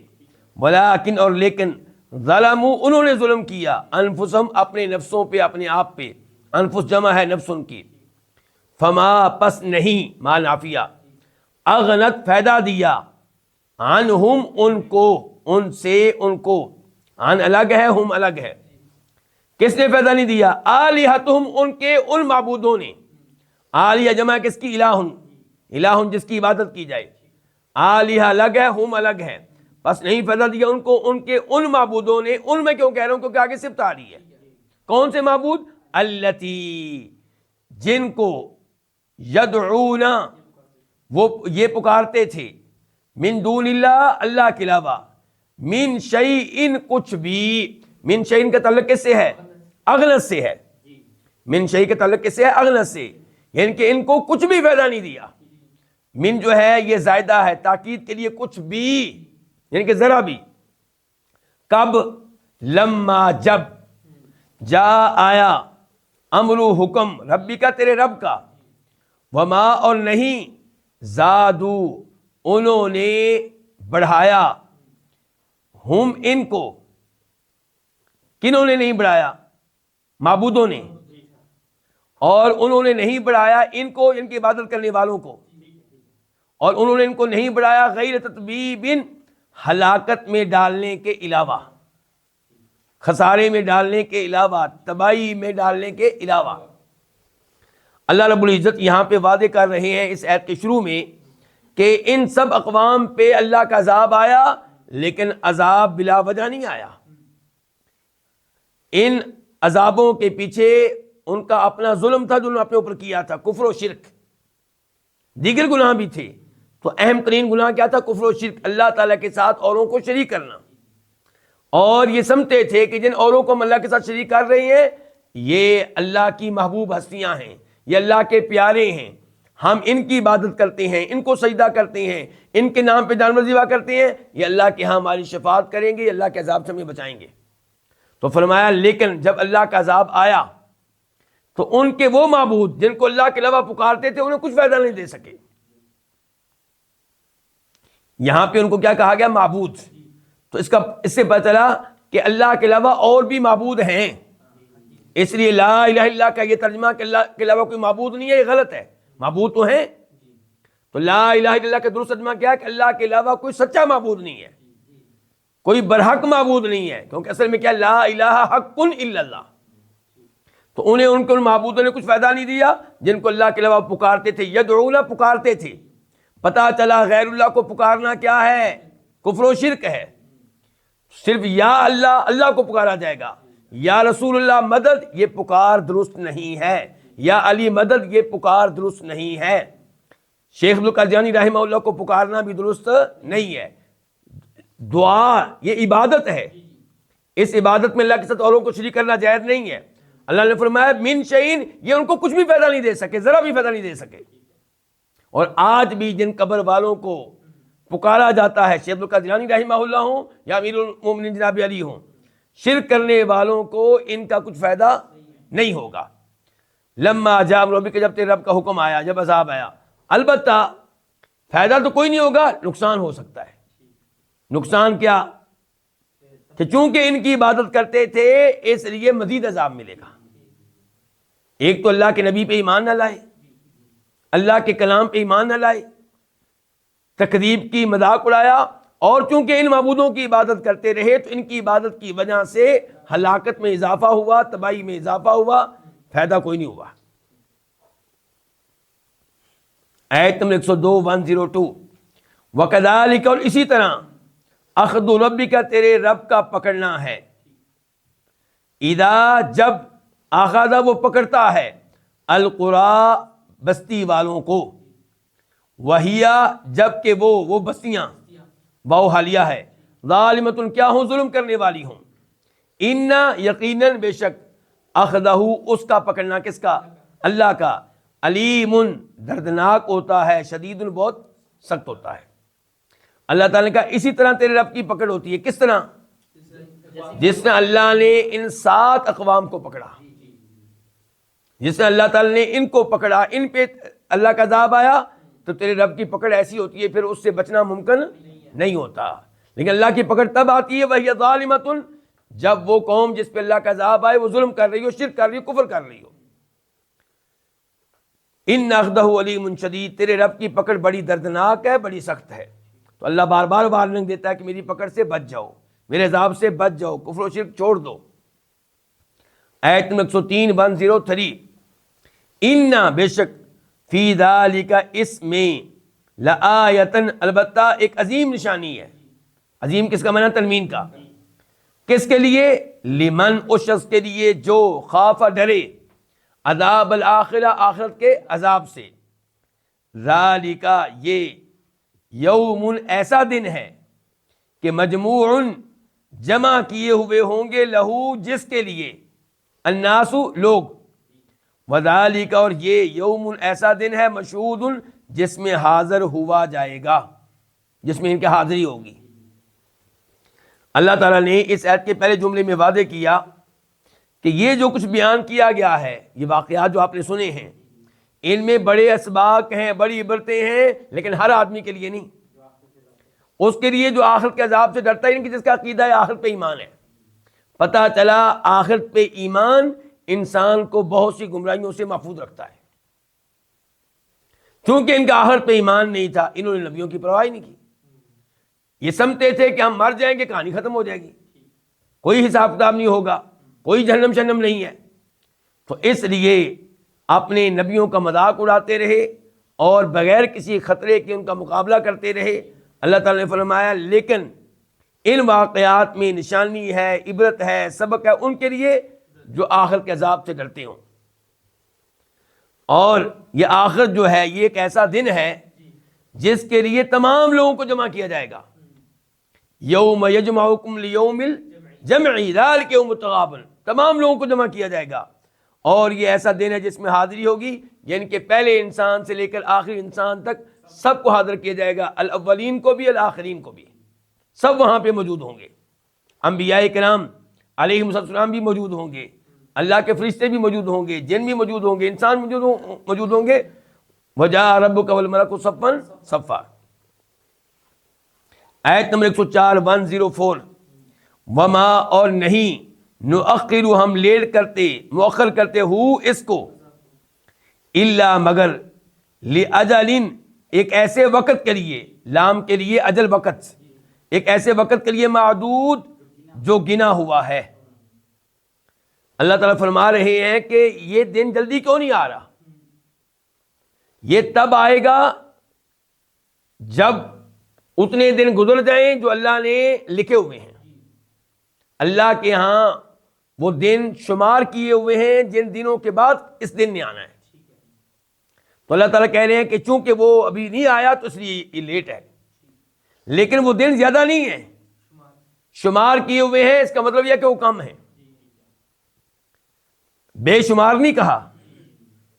ولیکن اور لیکن ظلموا انہوں نے ظلم کیا انفسہم اپنے نفسوں پہ، اپنے آپ پہ. انفس جمع ہے نفس ان کی. فما پس نہیں ما نافیہ، اغنت فائدہ دیا، عنہم ان کو، ان سے ان کو، عن الگ ہے ہم الگ ہے. کس نے فائدہ نہیں دیا؟ آلہتہم ان کے ان معبودوں نے. آلیہ جمع کس کی؟ الہن، الہن جس کی عبادت کی جائے. آلیہ الگ ہے ہم الگ ہے، بس نہیں فائدہ دیا ان کو ان کے ان معبودوں نے. ان میں کیوں کہہ رہا ہوں؟ کیونکہ آگے صفت آ رہی ہے. کون سے معبود؟ التی جن کو یدعون وہ یہ پکارتے تھے، من دون اللہ اللہ کے علاوہ، من شیء کچھ بھی. من شیء کا تعلق کس سے ہے؟ اغلظ سے ہے. من شیء کا تعلق کس سے ہے؟ اغلظ سے. یعنی کہ ان کو کچھ بھی فائدہ نہیں دیا. من جو ہے یہ زائدہ ہے تاکید کے لیے، کچھ بھی یعنی کہ ذرا بھی. کب؟ لما جب، جا آیا، امرو حکم، ربی کا تیرے رب کا، وما اور نہیں، زادو انہوں نے بڑھایا، ہم ان کو، کنہوں نے نہیں بڑھایا؟ معبودوں نے. اور انہوں نے نہیں بڑھایا ان کو، ان کی عبادت کرنے والوں کو، اور انہوں نے ان کو نہیں بڑھایا غیر تتبیب، ہلاکت میں ڈالنے کے علاوہ، خسارے میں ڈالنے کے علاوہ، تباہی میں ڈالنے کے علاوہ. اللہ رب العزت یہاں پہ وعدے کر رہے ہیں اس آیت کے شروع میں کہ ان سب اقوام پہ اللہ کا عذاب آیا، لیکن عذاب بلا وجہ نہیں آیا. ان عذابوں کے پیچھے ان کا اپنا ظلم تھا جو انہوں نے اپنے اوپر کیا تھا، کفر و شرک. دیگر گناہ بھی تھے، تو اہم ترین گناہ کیا تھا؟ کفر و شرک، اللہ تعالیٰ کے ساتھ اوروں کو شریک کرنا. اور یہ سمجھتے تھے کہ جن اوروں کو ہم اللہ کے ساتھ شریک کر رہے ہیں یہ اللہ کی محبوب ہستیاں ہیں، یہ اللہ کے پیارے ہیں، ہم ان کی عبادت کرتے ہیں، ان کو سجدہ کرتے ہیں، ان کے نام پہ جانور ذبح کرتے ہیں، یہ اللہ کے ہاں ہماری شفاعت کریں گے، اللہ کے عذاب سے ہمیں بچائیں گے. تو فرمایا لیکن جب اللہ کا عذاب آیا تو ان کے وہ معبود جن کو اللہ کے علاوہ پکارتے تھے انہیں کچھ فائدہ نہیں دے سکے. یہاں پہ ان کو کیا کہا گیا؟ معبود. تو اس سے پتہ چلا کہ اللہ کے علاوہ اور بھی معبود ہیں. اس لیے لا الہ الا اللہ کا یہ ترجمہ کہ اللہ کے علاوہ کوئی معبود نہیں ہے، یہ غلط ہے. معبود تو ہیں. تو لا الہ الا اللہ کا درست ترجمہ کیا ہے کہ اللہ کے علاوہ کوئی سچا معبود نہیں ہے، کوئی برحق معبود نہیں ہے. کیونکہ اصل میں کیا؟ لا الہ حق الا اللہ. تو انہیں ان کے معبودوں نے کچھ فائدہ نہیں دیا جن کو اللہ کے علاوہ پکارتے تھے. یدعون پکارتے تھے. پتا چلا غیر اللہ کو پکارنا کیا ہے؟ کفر و شرک ہے. صرف یا اللہ، اللہ کو پکارا جائے گا، یا رسول اللہ مدد، یہ پکار درست نہیں ہے. یا علی مدد، یہ پکار درست نہیں ہے. شیخ عبد القادری رحمہ اللہ کو پکارنا بھی درست نہیں ہے. دعا یہ عبادت ہے، اس عبادت میں اللہ کے ساتھ اوروں کو شریک کرنا جائز نہیں ہے. اللہ نے فرمایا من شیء، یہ ان کو کچھ بھی فائدہ نہیں دے سکے، ذرا بھی فائدہ نہیں دے سکے. اور آج بھی جن قبر والوں کو پکارا جاتا ہے، شیخ عبد القادری رحمہ اللہ ہوں یا امیر المومنین جناب علی ہوں، شرک کرنے والوں کو ان کا کچھ فائدہ نہیں ہوگا. لما جاء امر ربک، جب تیرے رب کا حکم آیا، جب عذاب آیا. البتہ فائدہ تو کوئی نہیں ہوگا، نقصان ہو سکتا ہے. نقصان کیا؟ کہ چونکہ ان کی عبادت کرتے تھے اس لیے مزید عذاب ملے گا. ایک تو اللہ کے نبی پہ ایمان نہ لائے، اللہ کے کلام پہ ایمان نہ لائے، تکذیب کی، مذاق اڑایا، اور چونکہ ان معبودوں کی عبادت کرتے رہے تو ان کی عبادت کی وجہ سے ہلاکت میں اضافہ ہوا، تباہی میں اضافہ ہوا، فائدہ کوئی نہیں ہوا۔ آیت نمبر 102 102 وَكَذَلِكَ، اور اسی طرح اخذ ربک، تیرے رب کا پکڑنا ہے، اذا، جب، اخذ، وہ پکڑتا ہے، القریٰ، بستی والوں کو، وہیا، جب کہ وہ بستیاں، واو حالیہ ہے، ظالمۃ، کیا ہوں، ظلم کرنے والی ہوں، ان، یقیناً، بے شک، اخذہ، اس کا پکڑنا، کس کا؟ اللہ کا، علیم، دردناک ہوتا ہے، شدید، بہت سخت ہوتا ہے۔ اللہ تعالیٰ نے کہا اسی طرح تیرے رب کی پکڑ ہوتی ہے، کس طرح؟ جس نے اللہ نے ان 7 اقوام کو پکڑا، جس نے اللہ تعالیٰ نے ان کو پکڑا، ان پہ اللہ کا عذاب آیا، تو تیرے رب کی پکڑ ایسی ہوتی ہے، پھر اس سے بچنا ممکن نہیں ہوتا۔ لیکن اللہ کی پکڑ تب آتی ہے وہی ظالمۃ، جب وہ قوم جس پہ اللہ کا عذاب آئے وہ ظلم کر رہی ہو، شرک کر رہی ہو، کفر کر رہی ہو۔ ان اخذہ علیم شدید، تیرے رب کی پکڑ بڑی دردناک ہے، بڑی سخت ہے۔ تو اللہ بار بار وارننگ دیتا ہے کہ میری پکڑ سے بچ جاؤ، میرے عذاب سے بچ جاؤ، کفر و شرک چھوڑ دو۔ آیت نمبر 103 103 ان، بے شک، فی ذالک، اس میں، لآیۃ، البتہ ایک عظیم نشانی ہے۔ عظیم کس کا معنی؟ تنوین کا۔ کس کے لیے؟ لمن، اس شخص کے لیے جو خاف، ڈرے، عذاب الآخرہ، آخرت کے عذاب سے۔ ذالک، یہ، یوم، ایسا دن ہے کہ مجموع، جمع کیے ہوئے ہوں گے، لہو، جس کے لیے، الناس، لوگ، وذالک، اور یہ یوم، ایسا دن ہے، مشہود، جس میں حاضر ہوا جائے گا، جس میں ان کی حاضری ہوگی۔ اللہ تعالیٰ نے اس آیت کے پہلے جملے میں وعدے کیا کہ یہ جو کچھ بیان کیا گیا ہے، یہ واقعات جو آپ نے سنے ہیں، ان میں بڑے اسباق ہیں، بڑی عبرتیں ہیں، لیکن ہر آدمی کے لیے نہیں۔ اس کے لیے جو آخرت کے عذاب سے ڈرتا ہے، جس کا عقیدہ ہے آخرت پہ ایمان ہے۔ پتہ چلا آخرت پہ ایمان انسان کو بہت سی گمراہیوں سے محفوظ رکھتا ہے۔ چونکہ ان کا آخرت پہ ایمان نہیں تھا، انہوں نے نبیوں کی پرواہ نہیں کی۔ یہ سمجھتے تھے کہ ہم مر جائیں گے، کہانی ختم ہو جائے گی، کوئی حساب کتاب نہیں ہوگا، کوئی جہنم شنم نہیں ہے۔ تو اس لیے اپنے نبیوں کا مذاق اڑاتے رہے اور بغیر کسی خطرے کے ان کا مقابلہ کرتے رہے۔ اللہ تعالیٰ نے فرمایا لیکن ان واقعات میں نشانی ہے، عبرت ہے، سبق ہے ان کے لیے جو آخرت کے عذاب سے ڈرتے ہوں۔ اور یہ آخرت جو ہے، یہ ایک ایسا دن ہے جس کے لیے تمام لوگوں کو جمع کیا جائے گا۔ یوم یجمعکم لیوم الجمع ذلک یوم التغابن، تمام لوگوں کو جمع کیا جائے گا۔ اور یہ ایسا دن ہے جس میں حاضری ہوگی، یعنی کہ پہلے انسان سے لے کر آخری انسان تک سب کو حاضر کیا جائے گا، الاولین کو بھی، الآخرین کو بھی، سب وہاں پہ موجود ہوں گے۔ انبیاء کرام علیہم السلام بھی موجود ہوں گے، اللہ کے فرشتے بھی موجود ہوں گے، جن بھی موجود ہوں گے، انسان موجود ہوں گے۔ وجاء ربک والملک صفا صفا۔ آیت نمبر 104 104 وما، اور نہیں، نؤخر، ہم لیٹ کرتے، مؤخر کرتے، ہو، اس کو، الا، مگر، لاجل، ایک ایسے وقت کے لیے، لام کے لیے، اجل، وقت، ایک ایسے وقت کے لیے، معدود، جو گنا ہوا ہے۔ اللہ تعالیٰ فرما رہے ہیں کہ یہ دن جلدی کیوں نہیں آ رہا؟ یہ تب آئے گا جب اتنے دن گزر جائیں جو اللہ نے لکھے ہوئے ہیں۔ اللہ کے ہاں وہ دن شمار کیے ہوئے ہیں جن دنوں کے بعد اس دن نے آنا ہے۔ تو اللہ تعالیٰ کہہ رہے ہیں کہ چونکہ وہ ابھی نہیں آیا تو اس لیے یہ لیٹ ہے، لیکن وہ دن زیادہ نہیں ہے، شمار کیے ہوئے ہیں، اس کا مطلب یہ کہ وہ کم ہے۔ بے شمار نہیں کہا،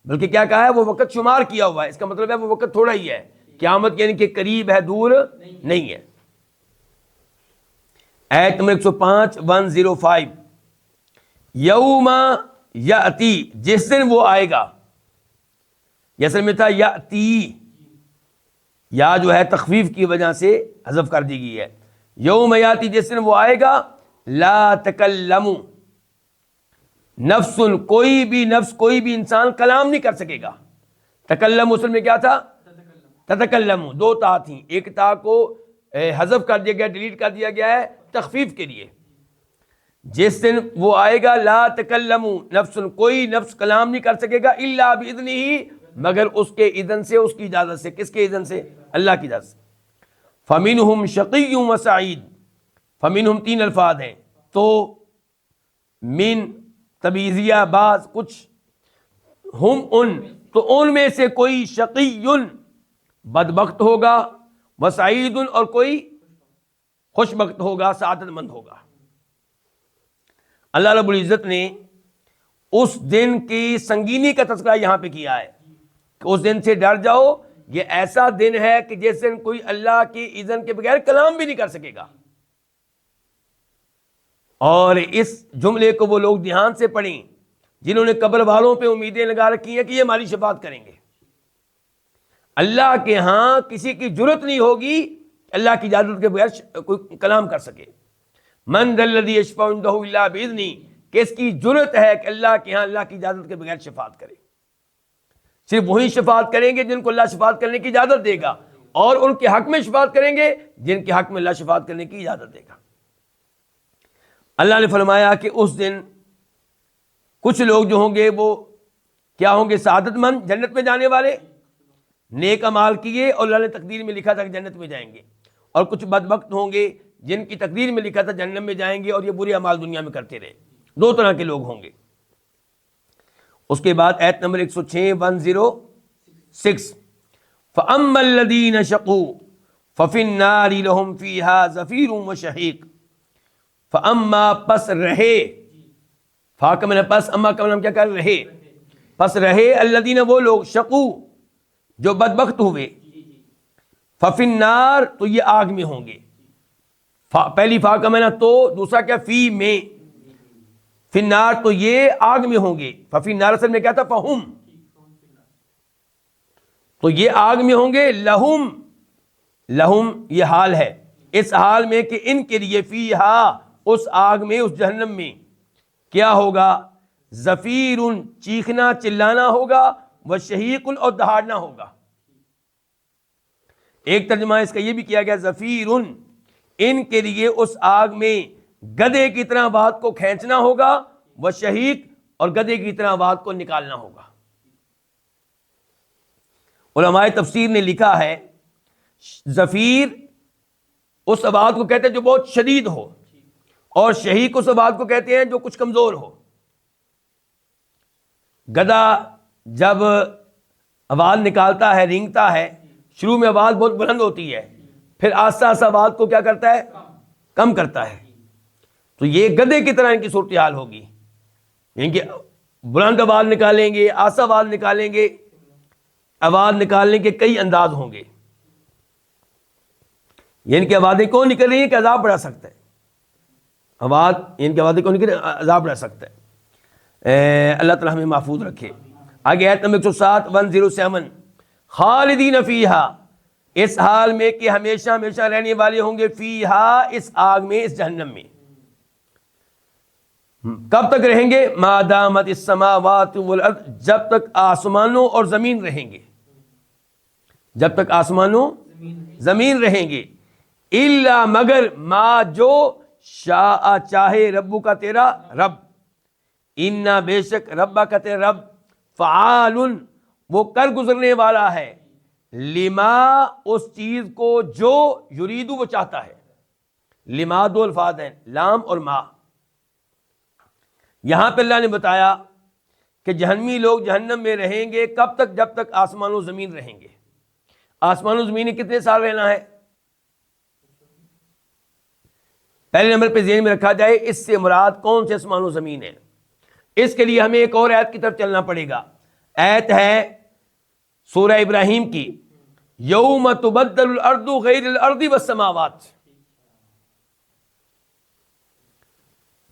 بلکہ کیا کہا ہے؟ وہ وقت شمار کیا ہوا ہے، اس کا مطلب ہے وہ وقت تھوڑا ہی ہے، قیامت یعنی کہ قریب ہے، دور نہیں ہے۔ آیت نمبر 105 105 یوم یاتی، جس دن وہ آئے گا، اصل میں تھا یاتی، یا جو ہے تخفیف کی وجہ سے حذف کر دی گئی ہے۔ یوم یاتی، جس دن وہ آئے گا، لا تکلم نفس، کوئی بھی نفس، کوئی بھی انسان کلام نہیں کر سکے گا۔ تکلم اصل میں کیا تھا؟ تتکلم، دو تا تھیں، ایک تا کو حذف کر دیا گیا، ڈیلیٹ کر دیا گیا ہے تخفیف کے لیے. جس دن وہ آئے گا لا تکلم نفس، کوئی نفس کلام نہیں کر سکے گا الا باذنہ، مگر اس کے اذن سے، اس کی اجازت سے. کس کے اذن سے؟ اللہ کی اجازت سے. فمنہم شقی و سعید، فمنہم 3 الفاظ ہیں، تو من تبعیضیہ بعض کچھ، ہم ان، تو ان میں سے کوئی شقی بدبخت ہوگا، وسعید اور کوئی خوش بخت ہوگا، سعادت مند ہوگا. اللہ رب العزت نے اس دن کی سنگینی کا تذکرہ یہاں پہ کیا ہے کہ اس دن سے ڈر جاؤ، یہ ایسا دن ہے کہ جس دن کوئی اللہ کی اذن کے بغیر کلام بھی نہیں کر سکے گا. اور اس جملے کو وہ لوگ دھیان سے پڑھیں جنہوں نے قبر والوں پہ امیدیں لگا رکھی ہیں کہ یہ ہماری شفاعت کریں گے. اللہ کے ہاں کسی کی جرت نہیں ہوگی اللہ کی اجازت کے بغیر کوئی کلام کر سکے. من ذا الذی یشفع عندہ الا باذنہ، کس کی جرت ہے کہ اللہ کے ہاں اللہ کی اجازت کے بغیر شفاعت کرے؟ صرف وہی شفاعت کریں گے جن کو اللہ شفاعت کرنے کی اجازت دے گا، اور ان کے حق میں شفاعت کریں گے جن کے حق میں اللہ شفاعت کرنے کی اجازت دے گا. اللہ نے فرمایا کہ اس دن کچھ لوگ جو ہوں گے وہ کیا ہوں گے؟ سعادت مند، جنت میں جانے والے، نیک اعمال کیے اور اللہ نے تقدیر میں لکھا تھا کہ جنت میں جائیں گے. اور کچھ بدبخت ہوں گے جن کی تقدیر میں لکھا تھا جہنم میں جائیں گے اور یہ برے اعمال دنیا میں کرتے رہے. 2 طرح کے لوگ ہوں گے. اس کے بعد آیت نمبر 106 106 فَأَمَّا الَّذِينَ شَقُوا فَفِي النَّارِ لَهُمْ فِيهَا زَفِيرٌ وَشَهِيقٌ. فَأَمَّا پس رہے، فا کا معنی پس، اما کا معنی کیا کر رہے، پس رہے الذین وہ لوگ، شقو جو بدبخت ہوئے، فَفِي النَّارِ تو یہ آگ میں ہوں گے. پہلی فا کا معنی تو، دوسرا کیا فی میں، فی النار تو یہ آگ میں ہوں گے. ففی النار اصل میں کیا تھا؟ فہم، تو یہ آگ میں ہوں گے. لہم، لہم یہ حال ہے، اس حال میں کہ ان کے لیے فیہا اس آگ میں، اس جہنم میں کیا ہوگا؟ زفیر چیخنا چلانا ہوگا، وشہیق اور دہاڑنا ہوگا. ایک ترجمہ اس کا یہ بھی کیا گیا زفیر، ان کے لیے اس آگ میں گدھے کی طرح بات کو کھینچنا ہوگا، وشہیق اور گدھے کی طرح بات کو نکالنا ہوگا. علماء تفسیر نے لکھا ہے زفیر اس آواز کو کہتے ہیں جو بہت شدید ہو، اور شہیق اس آواز کو کہتے ہیں جو کچھ کمزور ہو. گدھا جب آواز نکالتا ہے، رینگتا ہے، شروع میں آواز بہت بلند ہوتی ہے، پھر آہستہ آہستہ آواز کو کیا کرتا ہے؟ کم کرتا ہے. تو یہ گدھے کی طرح ان کی صورتحال ہوگی، یعنی کہ بلند آواز نکالیں گے، آہستہ آواز نکالیں گے، آواز نکالنے کے کئی انداز ہوں گے. یعنی کہ آوازیں کون نکل رہی ہیں کہ عذاب بڑھا سکتا ہے، آواز ان کی آوازیں کون نکل رہی ہیں؟ عذاب بڑھا سکتا ہے. اللہ تعالیٰ ہمیں محفوظ رکھے. آگے آیت نمبر 107 107 خالدین فیہا، اس حال میں کہ ہمیشہ ہمیشہ رہنے والے ہوں گے، فیہا اس آگ میں، اس جہنم میں. کب تک رہیں گے؟ ما دامت السماوات والارض، جب تک آسمانوں اور زمین رہیں گے، جب تک آسمانوں زمین رہیں گے. الا مگر ما جو شاء چاہے ربو کا تیرا رب، انا بے شک ربا کا تیرا رب، فعال وہ کر گزرنے والا ہے، لما اس چیز کو جو یریدو وہ چاہتا ہے. لما 2 الفاظ ہیں، لام اور ما. یہاں پہ اللہ نے بتایا کہ جہنمی لوگ جہنم میں رہیں گے کب تک؟ جب تک آسمان و زمین رہیں گے. آسمان و زمین کتنے سال رہنا ہے؟ پہلے نمبر پہ ذہن میں رکھا جائے اس سے مراد کون سے آسمان و زمین ہے. اس کے لیے ہمیں ایک اور آیت کی طرف چلنا پڑے گا. آیت ہے سورہ ابراہیم کی، یوم تبدل الارض غیر الارض والسماوات.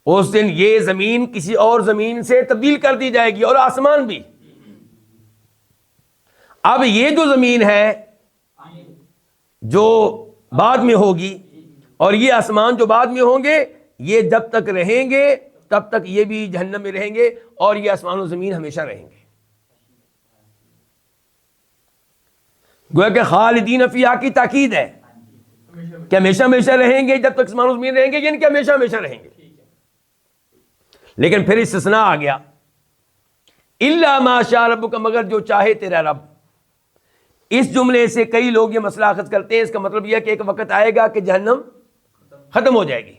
اس دن یہ زمین کسی اور زمین سے تبدیل کر دی جائے گی، اور آسمان بھی. اب یہ جو زمین ہے جو بعد میں ہوگی، اور یہ آسمان جو بعد میں ہوں گے، یہ جب تک رہیں گے تب تک یہ بھی جہنم میں رہیں گے، اور یہ آسمان و زمین ہمیشہ رہیں گے. گویا کہ خالدین فیہا کی تاکید ہے کہ ہمیشہ ہمیشہ رہیں گے جب تک آسمان و زمین رہیں گے، یعنی کہ ہمیشہ ہمیشہ رہیں گے. لیکن پھر استثناء آ گیا، الا ما شاء ربک، مگر جو چاہے تیرا رب. اس جملے سے کئی لوگ یہ مسئلہ اخذ کرتے ہیں، اس کا مطلب یہ ہے کہ ایک وقت آئے گا کہ جہنم ختم ہو جائے گی.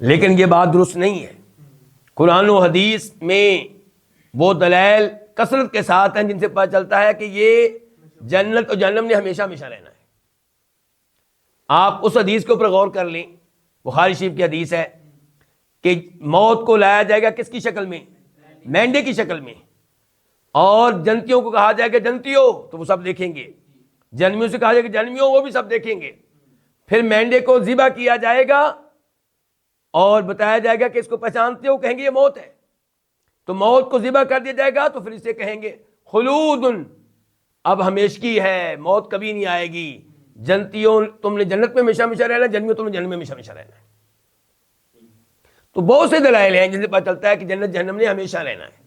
لیکن یہ بات درست نہیں ہے. قرآن و حدیث میں وہ دلائل کثرت کے ساتھ ہیں جن سے پتہ چلتا ہے کہ یہ جنت اور جہنم نے ہمیشہ ہمیشہ رہنا ہے. آپ اس حدیث کے اوپر غور کر لیں، بخاری شریف کی حدیث ہے کہ موت کو لایا جائے گا کس کی شکل میں؟ مینڈے کی شکل میں. اور جنتیوں کو کہا جائے گا جنتیوں، تو وہ سب دیکھیں گے. جنمیوں سے کہا جائے گا جنمیوں، وہ بھی سب دیکھیں گے. پھر مینڈے کو ذبح کیا جائے گا اور بتایا جائے گا کہ اس کو پہچانتے ہو، کہیں گے یہ موت ہے. تو موت کو ذبح کر دیا جائے گا تو پھر اسے کہیں گے خلود، اب ہمیشگی ہے، موت کبھی نہیں آئے گی. جنتیوں تم نے جنت میں ہمیشہ ہمیشہ رہنا، جنمیوں تم نے جنت میں ہمیشہ ہمیشہ رہنا ہے. تو بہت سے دلائل ہیں جن سے پتہ چلتا ہے کہ جنت جہنم نے ہمیشہ رہنا ہے.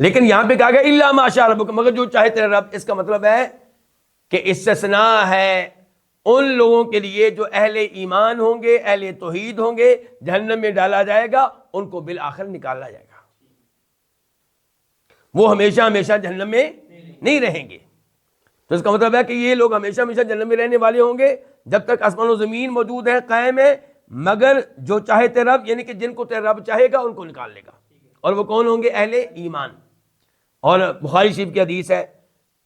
لیکن یہاں پہ کہا گیا الا ما شاء ربک، مگر جو چاہے تیرا رب. اس کا مطلب ہے کہ استثناء ہے ان لوگوں کے لیے جو اہل ایمان ہوں گے، اہل توحید ہوں گے، جہنم میں ڈالا جائے گا، ان کو بالآخر نکالا جائے گا. وہ ہمیشہ ہمیشہ جہنم میں نہیں رہیں گے. تو اس کا مطلب ہے کہ یہ لوگ ہمیشہ ہمیشہ جہنم میں رہنے والے ہوں گے جب تک آسمان و زمین موجود ہے، قائم ہے. مگر جو چاہے تیرا رب، یعنی کہ جن کو تیرا رب چاہے گا ان کو نکال لے گا. اور وہ کون ہوں گے؟ اہل ایمان. اور بخاری شریف کی حدیث ہے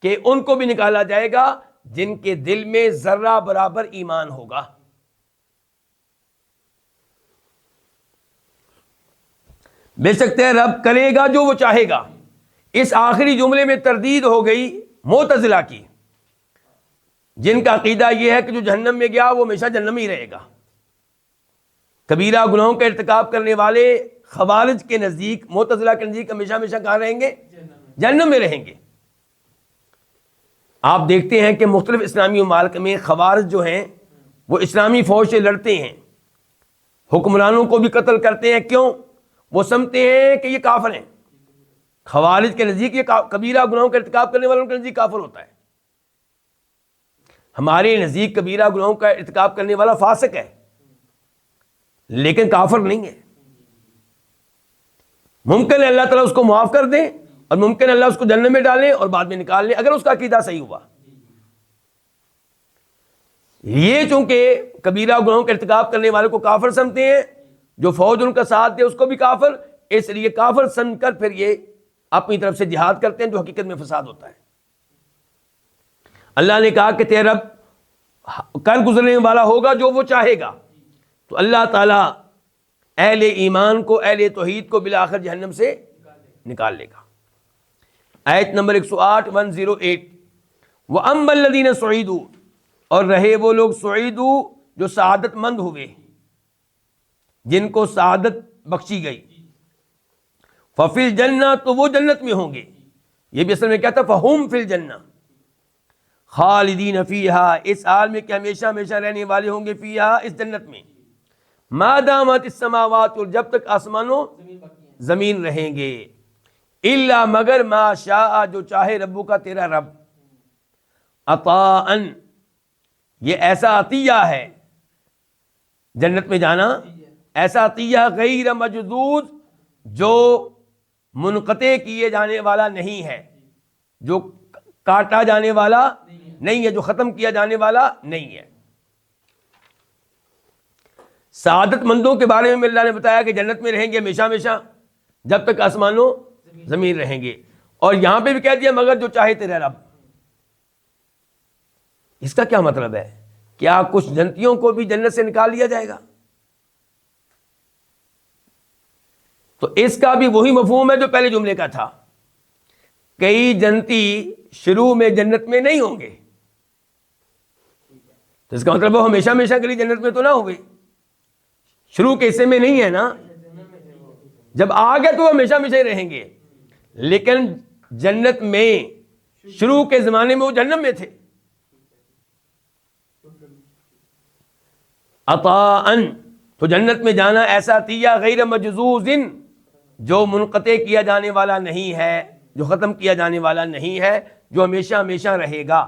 کہ ان کو بھی نکالا جائے گا جن کے دل میں ذرہ برابر ایمان ہوگا. بے شک تیرا رب کرے گا جو وہ چاہے گا. اس آخری جملے میں تردید ہو گئی معتزلہ کی، جن کا عقیدہ یہ ہے کہ جو جہنم میں گیا وہ ہمیشہ جہنم ہی رہے گا. کبیرہ گناہوں کا ارتکاب کرنے والے خوارج کے نزدیک، معتزلہ کے نزدیک ہمیشہ ہمیشہ کہاں رہیں گے؟ جہنم میں رہیں گے. آپ دیکھتے ہیں کہ مختلف اسلامی ممالک میں خوارج جو ہیں وہ اسلامی فوج سے لڑتے ہیں، حکمرانوں کو بھی قتل کرتے ہیں. کیوں؟ وہ سمجھتے ہیں کہ یہ کافر ہیں. خوارج کے نزدیک یہ کبیرہ گناہوں کا ارتکاب کرنے والوں کے نزدیک کافر ہوتا ہے. ہمارے نزدیک کبیرہ گناہوں کا ارتکاب کرنے والا فاسق ہے، لیکن کافر نہیں ہے. ممکن ہے اللہ تعالیٰ اس کو معاف کر دیں اور ممکن ہے اللہ اس کو جہنم میں ڈالیں اور بعد میں نکال لیں اگر اس کا عقیدہ صحیح ہوا. یہ چونکہ کبیرہ گناہوں کا ارتکاب کرنے والے کو کافر سمجھتے ہیں، جو فوج ان کا ساتھ دے اس کو بھی کافر، اس لیے کافر سمجھ کر پھر یہ اپنی طرف سے جہاد کرتے ہیں جو حقیقت میں فساد ہوتا ہے. اللہ نے کہا کہ تیرا رب کر گزرنے والا ہوگا جو وہ چاہے گا. تو اللہ تعالیٰ اہل ایمان کو، اہل توحید کو بالآخر جہنم سے نکال لے گا. آیت نمبر 108 108 وَأَمَّا الَّذِينَ سُعِدُوا، اور رہے وہ لوگ سعیدو جو سعادت مند ہوئے، جن کو سعادت بخشی گئی. فَفِي الْجَنَّةِ، تو وہ جنت میں ہوں گے. یہ بھی اصل میں کیا تھا؟ فَهُمْ فِي الْجَنَّةِ خالدین فیہا، اس حال میں کہ ہمیشہ ہمیشہ رہنے والے ہوں گے، فیہا اس جنت میں، ما دامت السماوات، اور جب تک آسمانوں زمین رہیں گے. الا مگر ما شاء، جو چاہے ربو کا تیرا رب. عطاءً، یہ ایسا عطیہ ہے جنت میں جانا، ایسا عطیہ غیر مجذوذ، جو منقطع کیے جانے والا نہیں ہے، جو کاٹا جانے والا نہیں ہے، جو ختم کیا جانے والا نہیں ہے. سعادت مندوں کے بارے میں اللہ نے بتایا کہ جنت میں رہیں گے ہمیشہ ہمیشہ جب تک آسمانوں زمین رہیں گے. اور یہاں پہ بھی کہہ دیا مگر جو چاہے تیرا رب. اس کا کیا مطلب ہے؟ کیا کچھ جنتیوں کو بھی جنت سے نکال لیا جائے گا؟ تو اس کا بھی وہی مفہوم ہے جو پہلے جملے کا تھا. کئی جنتی شروع میں جنت میں نہیں ہوں گے، تو اس کا مطلب وہ ہمیشہ ہمیشہ کے لیے جنت میں تو نہ ہوئے، شروع کے حصے میں نہیں ہے نا. جب آ گئے تو وہ ہمیشہ ہمیشہ ہی رہیں گے، لیکن جنت میں شروع کے زمانے میں وہ جہنم میں تھے. عطاءً، تو جنت میں جانا ایسا عطیہ غیر مجذوذ، جو منقطع کیا جانے والا نہیں ہے، جو ختم کیا جانے والا نہیں ہے. جو ہمیشہ ہمیشہ رہے گا.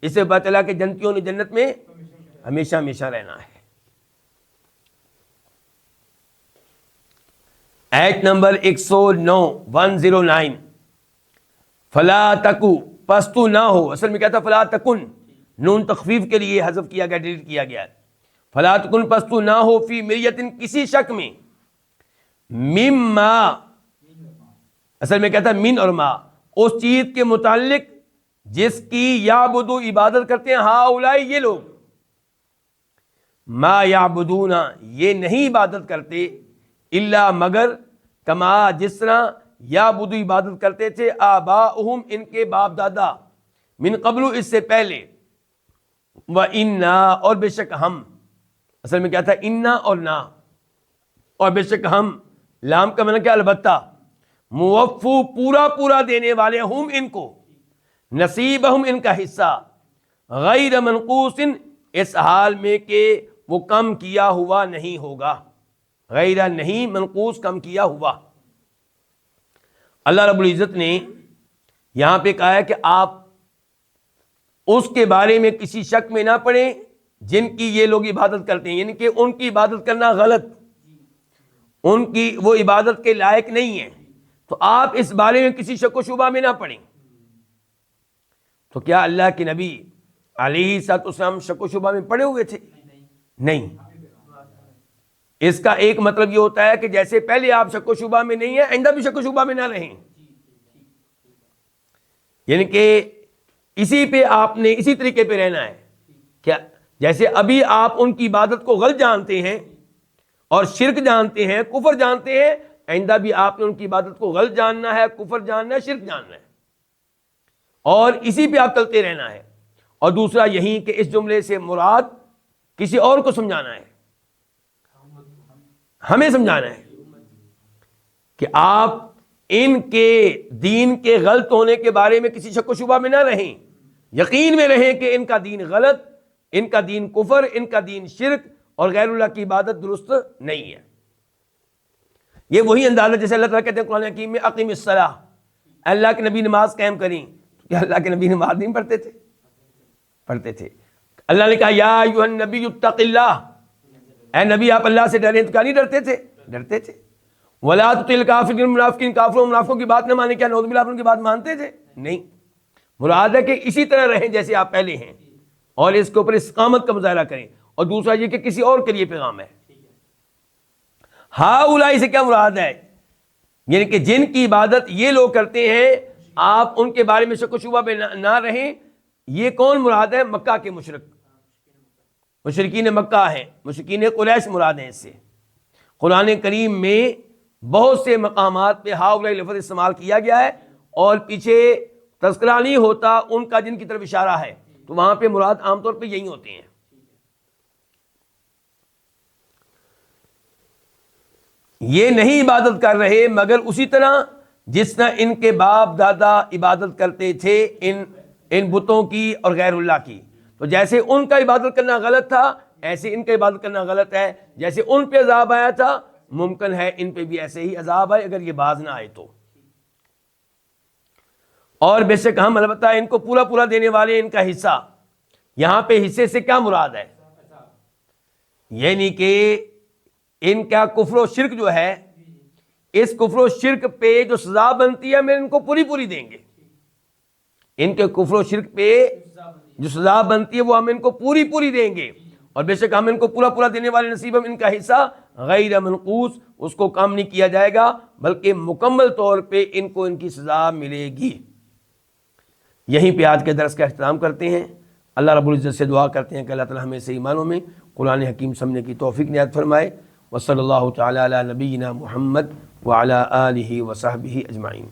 اس سے پتہ چلا کہ جنتیوں نے جنت میں ہمیشہ ہمیشہ رہنا ہے. آیت نمبر 109 فلا تکو، پس تو نہ ہو. اصل میں کیا تھا؟ فلا تکن، نون تخفیف کے لیے حذف کیا گیا، ڈیلیٹ کیا گیا. فلا تکن، پس تو نہ ہو، فی مریۃ، کسی شک میں، مما، اصل میں کیا تھا؟ من اور ما، اس چیز کے متعلق جس کی یعبدو، عبادت کرتے ہیں، ہؤلاء، یہ لوگ، ما یعبدون، یہ نہیں عبادت کرتے، الا، مگر، کما، جس طرح، یعبدو، عبادت کرتے تھے، آباؤہم، ان کے باپ دادا، من قبل، اس سے پہلے، وَإِنَّا، اور بے شک ہم، اصل میں کیا تھا؟ انا اور نا، اور بے شک ہم، لام کا معنی کیا؟ البتہ، موفو، پورا پورا دینے والے، ہم، ان کو، نصیبہم، ان کا حصہ، غیر منقوص، اس حال میں کہ وہ کم کیا ہوا نہیں ہوگا، غیر، نہیں، منقوص، کم کیا ہوا. اللہ رب العزت نے یہاں پہ کہا ہے کہ آپ اس کے بارے میں کسی شک میں نہ پڑیں جن کی یہ لوگ عبادت کرتے ہیں، یعنی کہ ان کی عبادت کرنا غلط، ان کی وہ عبادت کے لائق نہیں ہے، تو آپ اس بارے میں کسی شک و شبہ میں نہ پڑیں. تو کیا اللہ کے نبی علیہ الصلوۃ والسلام شک و شبہ میں پڑے ہوئے تھے؟ نہیں. اس کا ایک مطلب یہ ہوتا ہے کہ جیسے پہلے آپ شک و شبہ میں نہیں ہیں، آئندہ بھی شک و شبہ میں نہ رہیں، یعنی کہ اسی پہ آپ نے اسی طریقے پہ رہنا ہے. کیا جیسے ابھی آپ ان کی عبادت کو غلط جانتے ہیں اور شرک جانتے ہیں، کفر جانتے ہیں، آئندہ بھی آپ نے ان کی عبادت کو غلط جاننا ہے، کفر جاننا ہے، شرک جاننا ہے، اور اسی پہ آپ چلتے رہنا ہے. اور دوسرا یہی کہ اس جملے سے مراد کسی اور کو سمجھانا ہے، ہمیں سمجھانا ہے کہ آپ ان کے دین کے غلط ہونے کے بارے میں کسی شک و شبہ میں نہ رہیں، یقین میں رہیں کہ ان کا دین غلط، ان کا دین کفر، ان کا دین شرک اور غیر اللہ کی عبادت درست نہیں ہے. یہ وہی انداز ہے جیسے اللہ تعالیٰ کہتے ہیں قرآن حکیم میں، اقیم الصلاۃ، اللہ کے نبی نماز قائم کریں. کیا اللہ کے نبی نماز نہیں پڑھتے تھے؟ پڑھتے تھے. اللہ نے کہا یا ایھا النبی اتق اللہ، اے نبی آپ اللہ سے ڈریں، تو کیا نہیں ڈرتے تھے؟ ڈرتے تھے. ولا تطع الکافرین المنافقین، کافروں منافقوں کی بات نہ مانے. کیا نعوذ باللہ آپ ان کی بات مانتے تھے؟ نہیں. مراد ہے کہ اسی طرح رہیں جیسے آپ پہلے ہیں، اور اس کے اوپر استقامت کا مظاہرہ کریں. اور دوسرا یہ کہ کسی اور کے لیے پیغام ہے. ہؤلاء سے کیا مراد ہے؟ یعنی کہ جن کی عبادت یہ لوگ کرتے ہیں، آپ ان کے بارے میں شک و شبہ میں نہ رہیں. یہ کون مراد ہے؟ مکہ کے مشرک، مشرکین مکہ ہیں، مشرکین قریش مراد ہیں. اس سے قرآن کریم میں بہت سے مقامات پہ ہؤلاء لفظ استعمال کیا گیا ہے، اور پیچھے تذکرہ نہیں ہوتا ان کا جن کی طرف اشارہ ہے، تو وہاں پہ مراد عام طور پہ یہی ہوتے ہیں. یہ نہیں عبادت کر رہے مگر اسی طرح جس طرح ان کے باپ دادا عبادت کرتے تھے ان بتوں کی اور غیر اللہ کی. تو جیسے ان کا عبادت کرنا غلط تھا، ایسے ان کا عبادت کرنا غلط ہے. جیسے ان پہ عذاب آیا تھا، ممکن ہے ان پہ بھی ایسے ہی عذاب آئے اگر یہ باز نہ آئے تو. اور بے شک ہم، البتہ ان کو پورا پورا دینے والے، ان کا حصہ. یہاں پہ حصے سے کیا مراد ہے؟ یعنی کہ ان کا کفر و شرک جو ہے، اس کفر و شرک پہ جو سزا بنتی ہے، ہم ان کو پوری پوری دیں گے. ان کے کفر و شرک پہ جو سزا بنتی ہے وہ ہم ان کو پوری پوری دیں گے. اور بے شک ہم ان کو پورا پورا دینے والے، نصیب ہم ان کا حصہ، غیر منقوص، اس کو کم نہیں کیا جائے گا بلکہ مکمل طور پہ ان کو ان کی سزا ملے گی. یہیں پہ آج کے درس کا اختتام کرتے ہیں. اللہ رب العزت سے دعا کرتے ہیں کہ اللہ تعالی ہمیں صحیح معنوں میں قرآن حکیم سمجھنے کی توفیق عنایت فرمائے. وصلی اللہ تعالی علی نبینا محمد وعلی آلہ وصحبہ اجمعین.